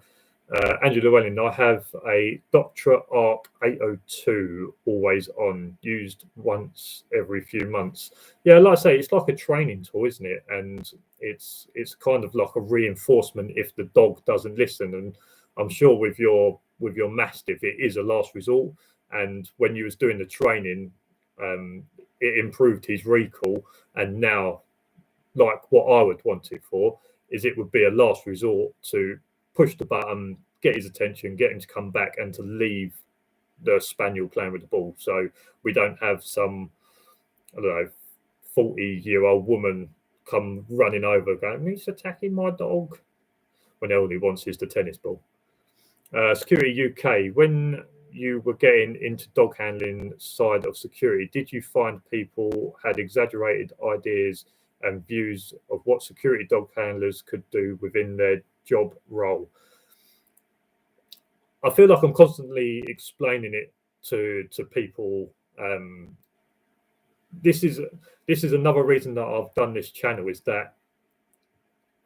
Andrew Llewellyn, I have a Doctra Arc 802 always on, used once every few months. Yeah, like I say, it's like a training tool, isn't it? And it's kind of like a reinforcement if the dog doesn't listen. And I'm sure with your Mastiff, it is a last resort. And when you was doing the training, it improved his recall. And now, like what I would want it for, is it would be a last resort to push the button, get his attention, get him to come back and to leave the spaniel playing with the ball. So we don't have some, I don't know, 40-year-old woman come running over going, he's attacking my dog, when all he wants is the tennis ball. Security UK, when you were getting into dog handling side of security, did you find people had exaggerated ideas and views of what security dog handlers could do within their job role? I feel like I'm constantly explaining it to people. This is another reason that I've done this channel, is that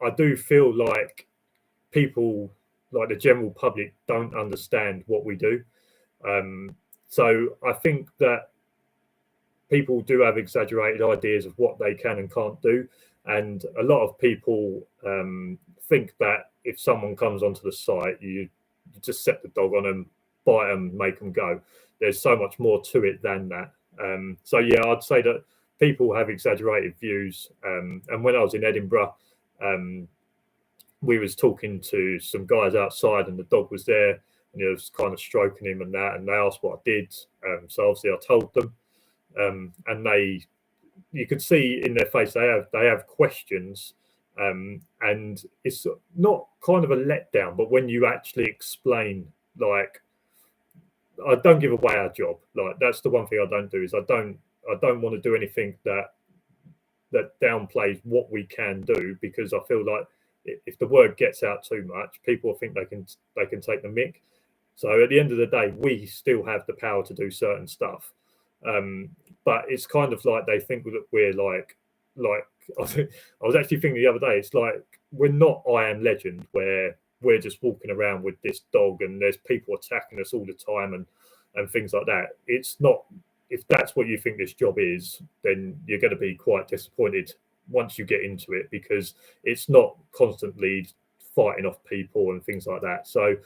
I do feel like people, like the general public, don't understand what we do. So I think that people do have exaggerated ideas of what they can and can't do. And a lot of people think that if someone comes onto the site, you just set the dog on them, bite them, make them go. There's so much more to it than that. So yeah, I'd say that people have exaggerated views. And when I was in Edinburgh, we was talking to some guys outside, and the dog was there, and he was kind of stroking him and that, and they asked what I did. So obviously I told them, and you could see in their face they have questions, and it's not kind of a letdown, but when you actually explain, like, I don't give away our job. Like, that's the one thing I don't do, is I don't want to do anything that downplays what we can do, because I feel like if the word gets out too much, people think they can take the mick. So at the end of the day, we still have the power to do certain stuff. But it's kind of like they think that we're like I was actually thinking the other day, it's like we're not I Am Legend, where we're just walking around with this dog and there's people attacking us all the time and things like that. It's not. If that's what you think this job is, then you're going to be quite disappointed once you get into it, because it's not constantly fighting off people and things like that. So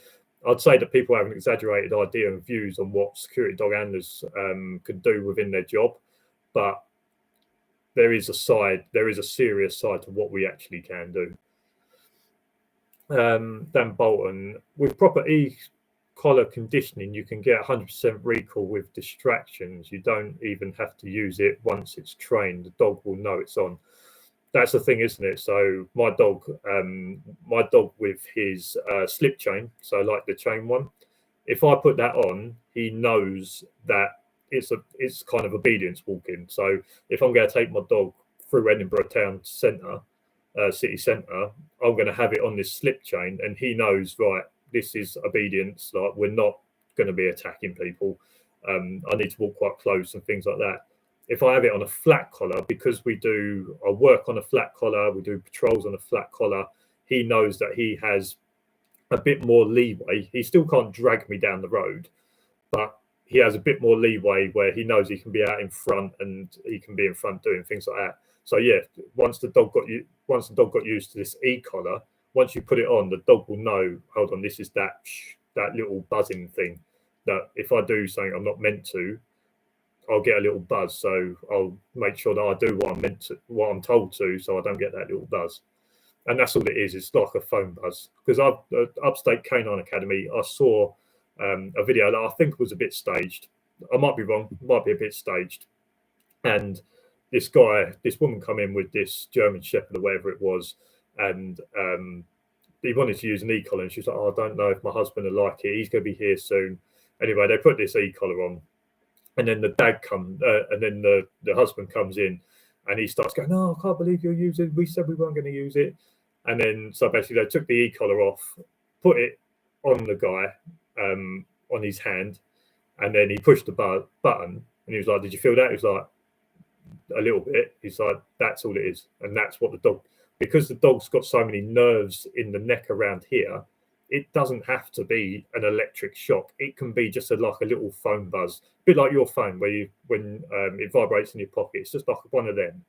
I'd say that people have an exaggerated idea and views on what security dog handlers can do within their job, but there is a serious side to what we actually can do. Dan Bolton, with proper e-collar conditioning, you can get 100% recall with distractions. You don't even have to use it once it's trained. The dog will know it's on. That's the thing, isn't it? So my dog with his slip chain, so like the chain one, if I put that on, he knows that it's kind of obedience walking. So if I'm going to take my dog through Edinburgh town centre, city centre, I'm going to have it on this slip chain, and he knows, right, this is obedience. Like, we're not going to be attacking people. I need to walk quite close and things like that. If I have it on a flat collar, because I work on a flat collar, we do patrols on a flat collar, he knows that he has a bit more leeway. He still can't drag me down the road, but he has a bit more leeway where he knows he can be out in front and he can be in front doing things like that. So yeah, once the dog got used to this e-collar, once you put it on, the dog will know, hold on, this is that little buzzing thing, that if I do something I'm not meant to, I'll get a little buzz. So I'll make sure that I do what I'm told to, so I don't get that little buzz. And that's all it is. It's like a phone buzz. Because Upstate Canine Academy, I saw a video that I think was a bit staged. I might be wrong. Might be a bit staged. And this woman come in with this German Shepherd or whatever it was, and he wanted to use an e-collar, and she's like, "Oh, I don't know if my husband will like it. He's going to be here soon." Anyway, they put this e-collar on, and then the dad comes, and then the husband comes in, and he starts going, "No, I can't believe you're using it. We said we weren't going to use it." And then so basically they took the e-collar off, put it on the guy, on his hand, and then he pushed the button, and he was like, "Did you feel that?" He was like, "A little bit." He's like, "That's all it is." And that's what the dog, because the dog's got so many nerves in the neck around here, it doesn't have to be an electric shock. It can be just like a little phone buzz, a bit like your phone when it vibrates in your pocket. It's just like one of them.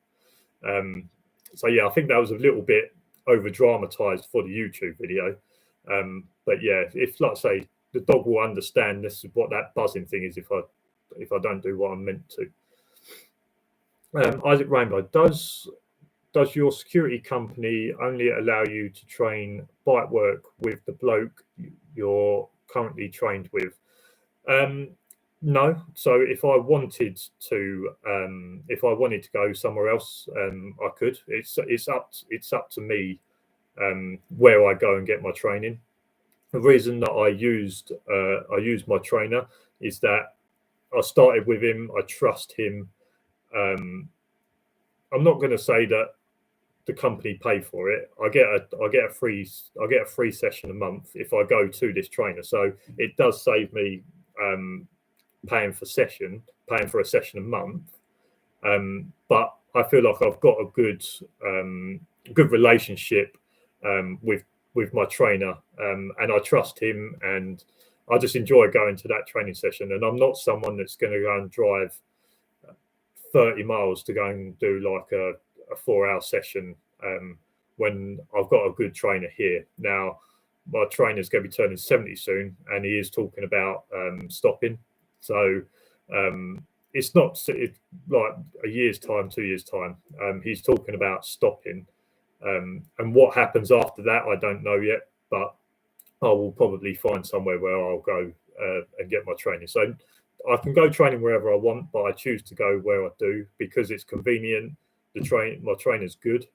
So yeah, I think that was a little bit over dramatized for the YouTube video. But yeah, if, like I say, the dog will understand this is what that buzzing thing is if I don't do what I'm meant to. Isaac Rainbow, does your security company only allow you to train bite work with the bloke you're currently trained with? No. So if I wanted to go somewhere else, I could. It's up to me where I go and get my training. The reason that I used my trainer is that I started with him. I trust him. I'm not going to say that the company pay for it. I get a free session a month if I go to this trainer. So it does save me paying for a session a month. But I feel like I've got a good relationship with my trainer, and I trust him, and I just enjoy going to that training session. And I'm not someone that's going to go and drive 30 miles to go and do like a 4-hour session when I've got a good trainer here. Now, my trainer's going to be turning 70 soon, and he is talking about stopping. So it's not like a year's time, 2 years' time. He's talking about stopping. And what happens after that, I don't know yet, but I will probably find somewhere where I'll go and get my training. So I can go training wherever I want, but I choose to go where I do because it's convenient. My trainer's good,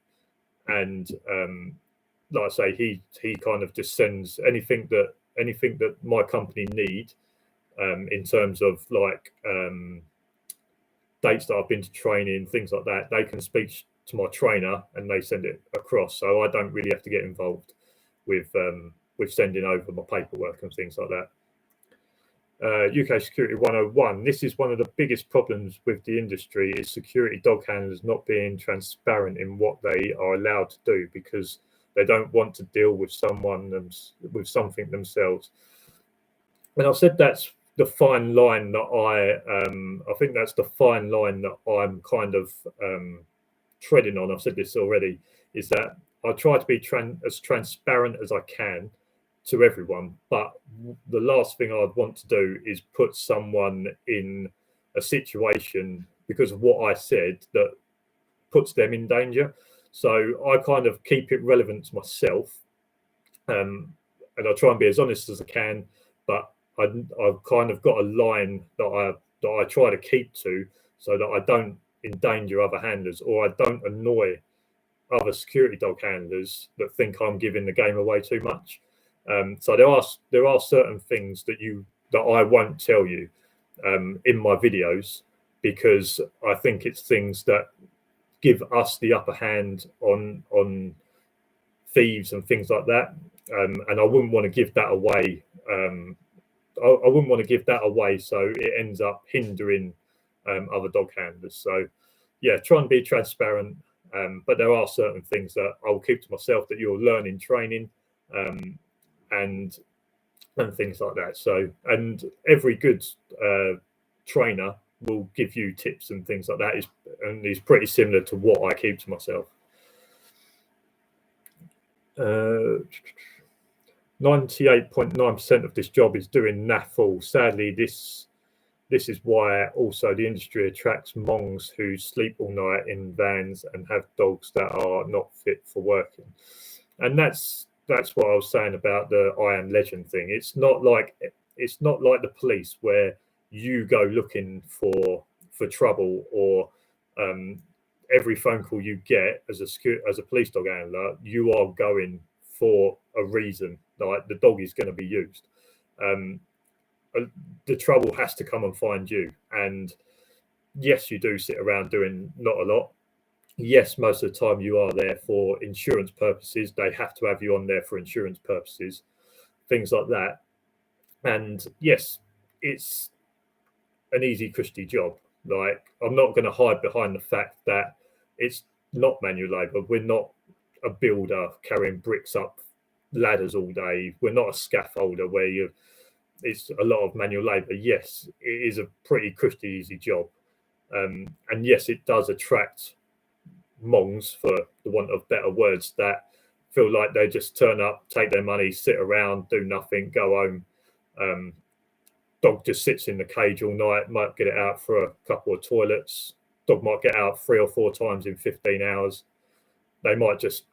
and like I say, he kind of just sends anything that my company need in terms of like dates that I've been to training, things like that. They can speak to my trainer and they send it across, so I don't really have to get involved with sending over my paperwork and things like that. UK Security 101. This is one of the biggest problems with the industry is security dog handlers not being transparent in what they are allowed to do because they don't want to deal with with something themselves. And I've said that's the fine line that I think that's the fine line that I'm kind of treading on. I've said this already, is that I try to be as transparent as I can to everyone, but the last thing I'd want to do is put someone in a situation because of what I said that puts them in danger. So I kind of keep it relevant to myself, and I try and be as honest as I can, but I've kind of got a line that I try to keep to so that I don't endanger other handlers or I don't annoy other security dog handlers that think I'm giving the game away too much. So there are certain things that I won't tell you in my videos because I think it's things that give us the upper hand on thieves and things like that, and I wouldn't want to give that away. I wouldn't want to give that away, so it ends up hindering other dog handlers. So yeah, try and be transparent, but there are certain things that I'll keep to myself that you'll learn in training. And things like that. So, and every good trainer will give you tips and things like that. And is pretty similar to what I keep to myself. 98.9% of this job is doing naffle. Sadly, this This is why also the industry attracts mongs who sleep all night in vans and have dogs that are not fit for working. And that's what I was saying about the I am legend thing. It's not like the police where you go looking for trouble, or every phone call you get as a police dog handler, you are going for a reason. Like the dog is going to be used. The trouble has to come and find you. And yes, you do sit around doing not a lot. Yes, most of the time you are there for insurance purposes. They have to have you on there for insurance purposes, things like that. And yes, it's an easy, cushy job. Like, I'm not going to hide behind the fact that it's not manual labour. We're not a builder carrying bricks up ladders all day. We're not a scaffolder where it's a lot of manual labour. Yes, it is a pretty cushy, easy job. And yes, it does attract mongs, for the want of better words, that feel like they just turn up, take their money, sit around, do nothing, go home. Dog just sits in the cage all night, might get it out for a couple of toilets. Dog might get out 3 or 4 times in 15 hours. They might just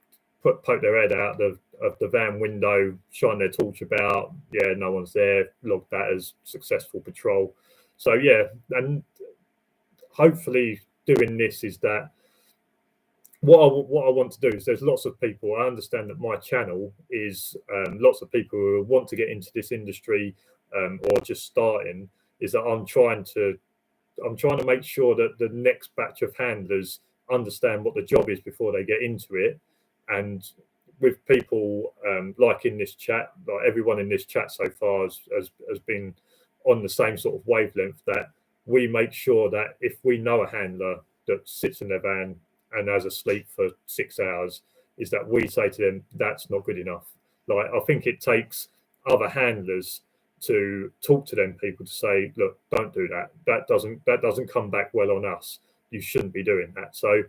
poke their head out of the van window, shine their torch about. Yeah, no one's there. Log that as successful patrol. So yeah, and hopefully doing this is that what I want to do is, there's lots of people. I understand that my channel is lots of people who want to get into this industry, or just starting. Is that I'm trying to make sure that the next batch of handlers understand what the job is before they get into it. And with people like in this chat, like everyone in this chat so far has been on the same sort of wavelength, that we make sure that if we know a handler that sits in their van and has a sleep for 6 hours, is that we say to them, that's not good enough. Like, I think it takes other handlers to talk to them people to say, look, don't do that. That doesn't come back well on us. You shouldn't be doing that. So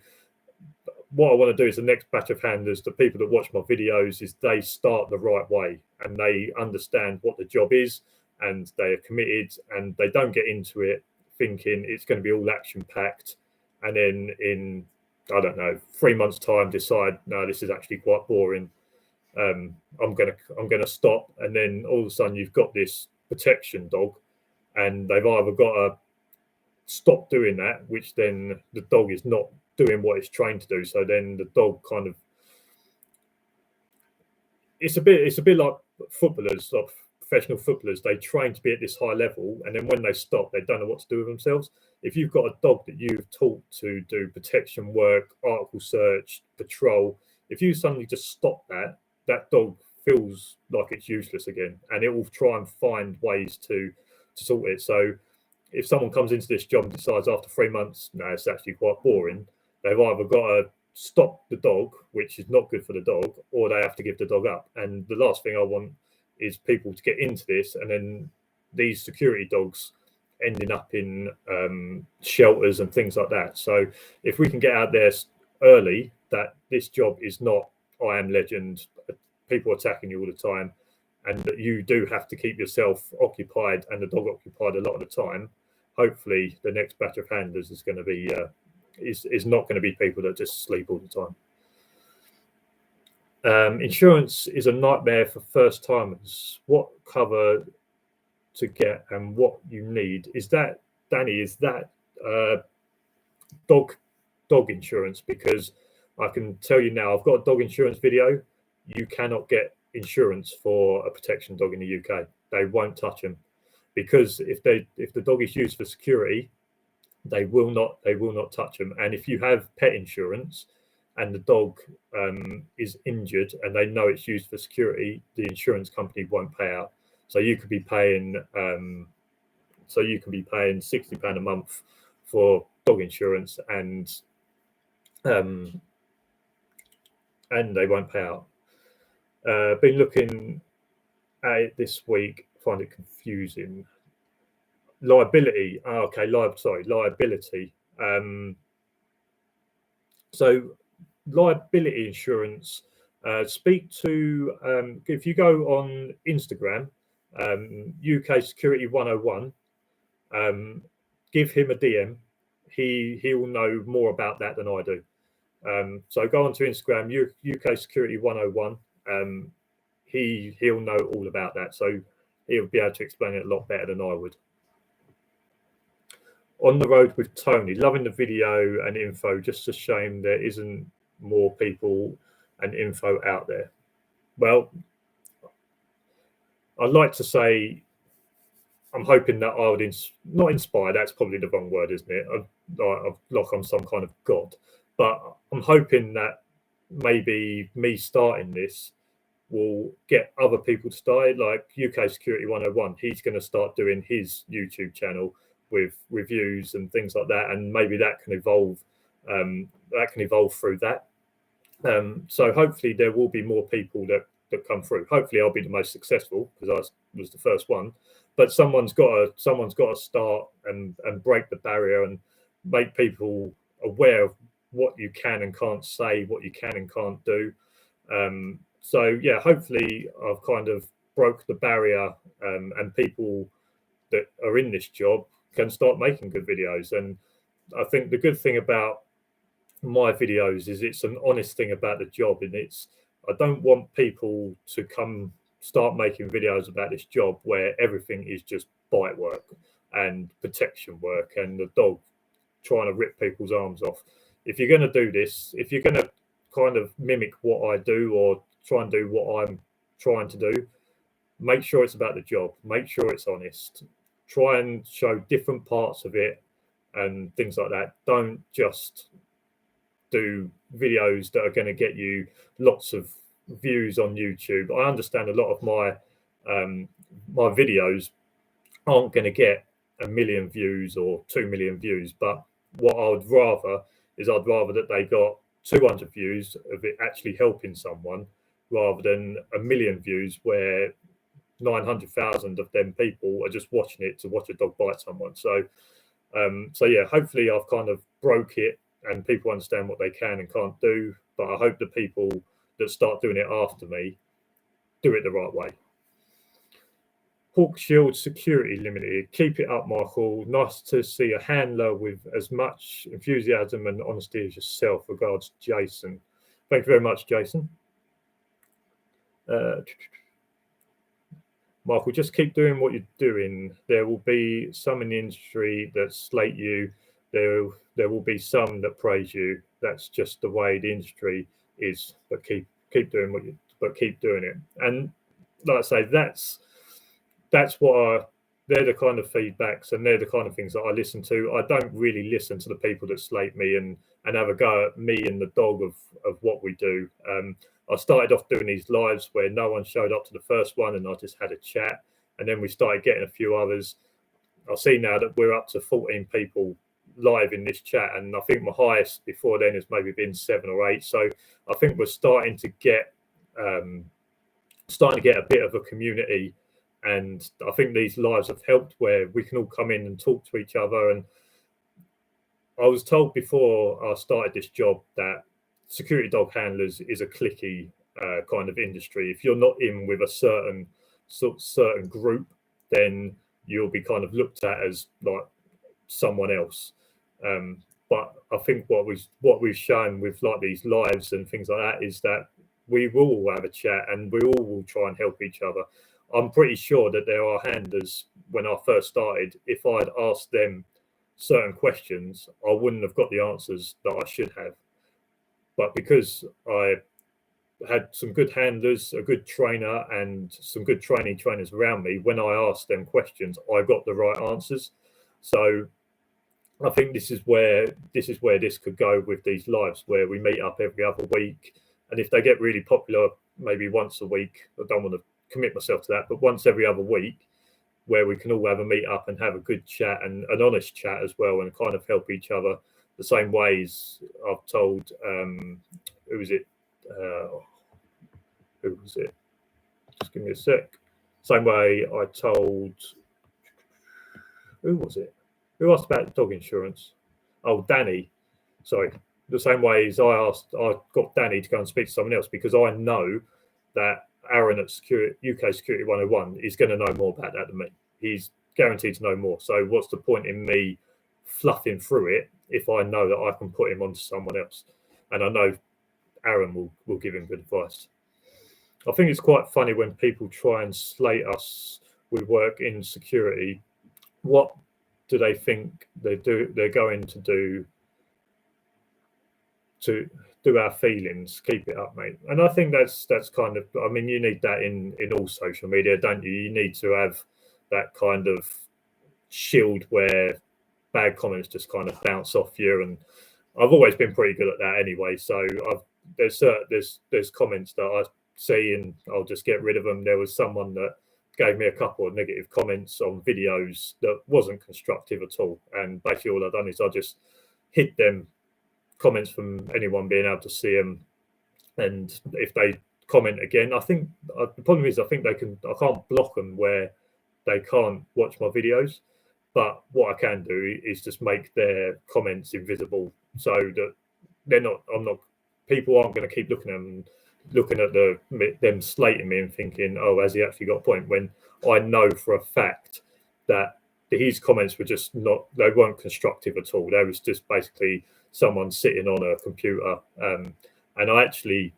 what I want to do is, the next batch of handlers, the people that watch my videos, is they start the right way and they understand what the job is, and they are committed, and they don't get into it thinking it's going to be all action packed, and then in, I don't know, 3 months time decide, no, this is actually quite boring. I'm gonna stop, and then all of a sudden you've got this protection dog, and they've either got to stop doing that, which then the dog is not doing what it's trained to do. So then the dog kind of, it's a bit like footballers, like professional footballers. They train to be at this high level, and then when they stop, they don't know what to do with themselves. If you've got a dog that you've taught to do protection work, article search, patrol, if you suddenly just stop that dog feels like it's useless again, and it will try and find ways to sort it. So if someone comes into this job and decides after 3 months, no, it's actually quite boring, they've either got to stop the dog, which is not good for the dog, or they have to give the dog up. And the last thing I want is people to get into this, and then these security dogs ending up in shelters and things like that. So if we can get out there early, that this job is not I am legend, people attacking you all the time, and that you do have to keep yourself occupied and the dog occupied a lot of the time. Hopefully the next batch of handlers is going to be is not going to be people that just sleep all the time. Insurance is a nightmare for first timers. What cover to get and what you need? Is that, Danny, is that dog insurance? Because I can tell you now, I've got a dog insurance video. You cannot get insurance for a protection dog in the UK. They won't touch them, because if the dog is used for security, they will not touch them. And if you have pet insurance and the dog is injured and they know it's used for security, the insurance company won't pay out. So you could be paying £60 a month for dog insurance, and they won't pay out. Been looking at it this week, find it confusing. Liability. Okay, liability. So liability insurance. Speak to if you go on Instagram, UK Security 101. give him a DM. He will know more about that than I do. So go onto Instagram, UK Security 101. He'll know all about that, so he'll be able to explain it a lot better than I would. On the road with Tony, loving the video and info. Just a shame there isn't more people and info out there. Well, I'd like to say I'm hoping that I would not inspire. That's probably the wrong word, isn't it? Like I'm some kind of god, but I'm hoping that maybe me starting this will get other people to start it. Like UK Security 101, he's going to start doing his YouTube channel with reviews and things like that, and maybe that can evolve. That can evolve through that. So hopefully there will be more people that come through. Hopefully I'll be the most successful because I was the first one. But someone's got to start and break the barrier and make people aware of what you can and can't say, what you can and can't do. So yeah, hopefully I've kind of broke the barrier, and people that are in this job can start making good videos. And I think the good thing about my videos is it's an honest thing about the job, and I don't want people to come start making videos about this job where everything is just bite work and protection work and the dog trying to rip people's arms off. If you're going to do this, if you're going to kind of mimic what I do or try and do what I'm trying to do, make sure it's about the job, make sure it's honest, try and show different parts of it and things like that. Don't just do videos that are going to get you lots of views on YouTube. I understand a lot of my my videos aren't going to get 1 million views or 2 million views, but what I'd rather that they got 200 views of it actually helping someone, rather than 1 million views where 900,000 of them people are just watching it to watch a dog bite someone. So yeah, hopefully I've kind of broke it and people understand what they can and can't do, but I hope the people that start doing it after me do it the right way. Hawk Shield Security Limited, keep it up, Michael. Nice to see a handler with as much enthusiasm and honesty as yourself. Regards, Jason. Thank you very much, Jason. Michael, just keep doing what you're doing. There will be some in the industry that slate you. There will be some that praise you. That's just the way the industry is. But keep doing keep doing it. And like I say, that's what they're the kind of feedbacks and they're the kind of things that I listen to. I don't really listen to the people that slate me and have a go at me and the dog of what we do. I started off doing these lives where no one showed up to the first one and I just had a chat, and then we started getting a few others. I see now that we're up to 14 people live in this chat, and I think my highest before then has maybe been 7 or 8. So I think we're starting to get a bit of a community, and I think these lives have helped where we can all come in and talk to each other. And I was told before I started this job that security dog handlers is a cliquey kind of industry. If you're not in with a certain group, then you'll be kind of looked at as like someone else. But I think what we've shown with like these lives and things like that is that we will all have a chat and we all will try and help each other. I'm pretty sure that there are handlers, when I first started, if I'd asked them certain questions, I wouldn't have got the answers that I should have. But because I had some good handlers, a good trainer, and some good trainers around me, when I asked them questions, I got the right answers. So I think this is where this could go with these lives, where we meet up every other week. And if they get really popular, maybe once a week, I don't want to commit myself to that, but once every other week, where we can all have a meet up and have a good chat and an honest chat as well, and kind of help each other the same ways I've told who was it? Just give me a sec. Same way I told, who was it? Who asked about dog insurance? Oh, Danny. Sorry. The same way as I got Danny to go and speak to someone else, because I know that Aaron at UK Security 101 is going to know more about that than me. He's guaranteed to know more. So what's the point in me fluffing through it if I know that I can put him onto someone else? And I know Aaron will give him good advice. I think it's quite funny when people try and slate us with work in security. What do they think they're going to do our feelings? Keep it up, mate. And I think that's kind of, I mean, you need that in all social media, don't you? You need to have that kind of shield where bad comments just kind of bounce off you. And I've always been pretty good at that anyway. So there's comments that I see and I'll just get rid of them. There was someone that gave me a couple of negative comments on videos that wasn't constructive at all. And basically all I've done is I just hid them comments from anyone being able to see them. And if they comment again, I think the problem is I can't block them where they can't watch my videos. But what I can do is just make their comments invisible so that people aren't going to keep looking at them slating me and thinking, oh, has he actually got a point? When I know for a fact that his comments were just they weren't constructive at all. There was just basically someone sitting on a computer. And I actually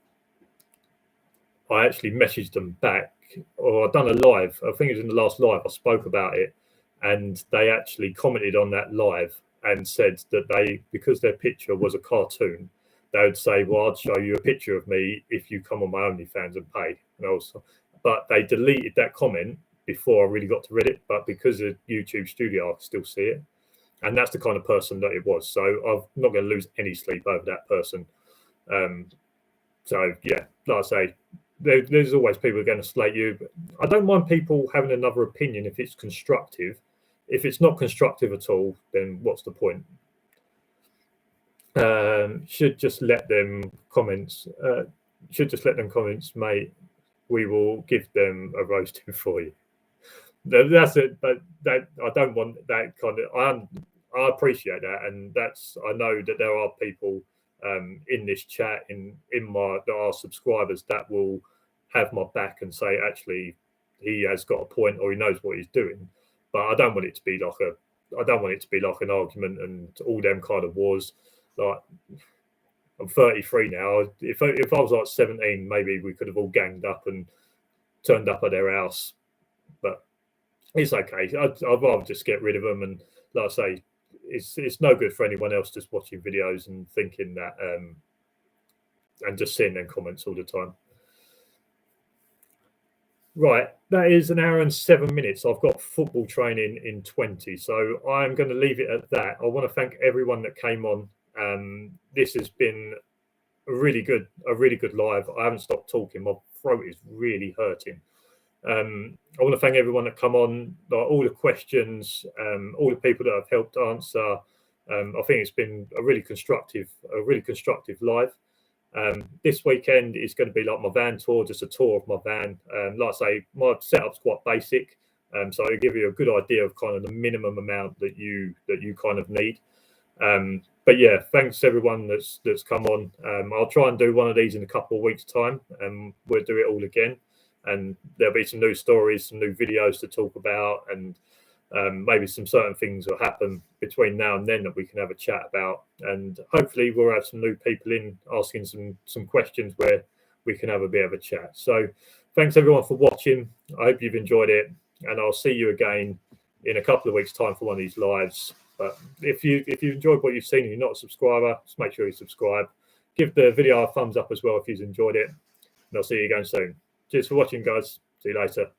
messaged them back, or I've done a live. I think it was in the last live. I spoke about it, and they actually commented on that live and said that because their picture was a cartoon, they would say, well, I'll show you a picture of me if you come on my OnlyFans and pay. But they deleted that comment before I really got to read it. But because of YouTube Studio, I can still see it. And that's the kind of person that it was. So I'm not going to lose any sleep over that person. So, yeah, like I say, there's always people who are going to slate you. But I don't mind people having another opinion if it's constructive. If it's not constructive at all, then what's the point? Should just let them comments. Mate. We will give them a roasting for you. That's it. But that I don't want that kind of. I appreciate that, and I know that there are people in this chat that are subscribers that will have my back and say actually he has got a point or he knows what he's doing. But I don't want it to be like an argument and all them kind of wars. Like, I'm 33 now. If I was like 17, maybe we could have all ganged up and turned up at their house. But it's okay. I'd rather just get rid of them. And like I say, it's no good for anyone else just watching videos and thinking that and just seeing them comments all the time. Right, that is an hour and 7 minutes. I've got football training in 20, so I'm going to leave it at that. I want to thank everyone that came on. This has been a really good live. I haven't stopped talking. My throat is really hurting. I want to thank everyone that come on, all the questions, all the people that have helped answer. I think it's been a really constructive live. This weekend is going to be like my van tour, just a tour of my van. Like I say, my setup's quite basic, so it'll give you a good idea of kind of the minimum amount that you kind of need. But yeah, thanks everyone that's come on. I'll try and do one of these in a couple of weeks' time, and we'll do it all again. And there'll be some new stories, some new videos to talk about, and maybe some certain things will happen between now and then that we can have a chat about. And hopefully we'll have some new people in asking some questions where we can have a bit of a chat. So thanks everyone for watching. I hope you've enjoyed it, and I'll see you again in a couple of weeks' time for one of these lives. But if you enjoyed what you've seen and you're not a subscriber, just make sure you subscribe. Give the video a thumbs up as well if you've enjoyed it. And I'll see you again soon. Cheers for watching, guys. See you later.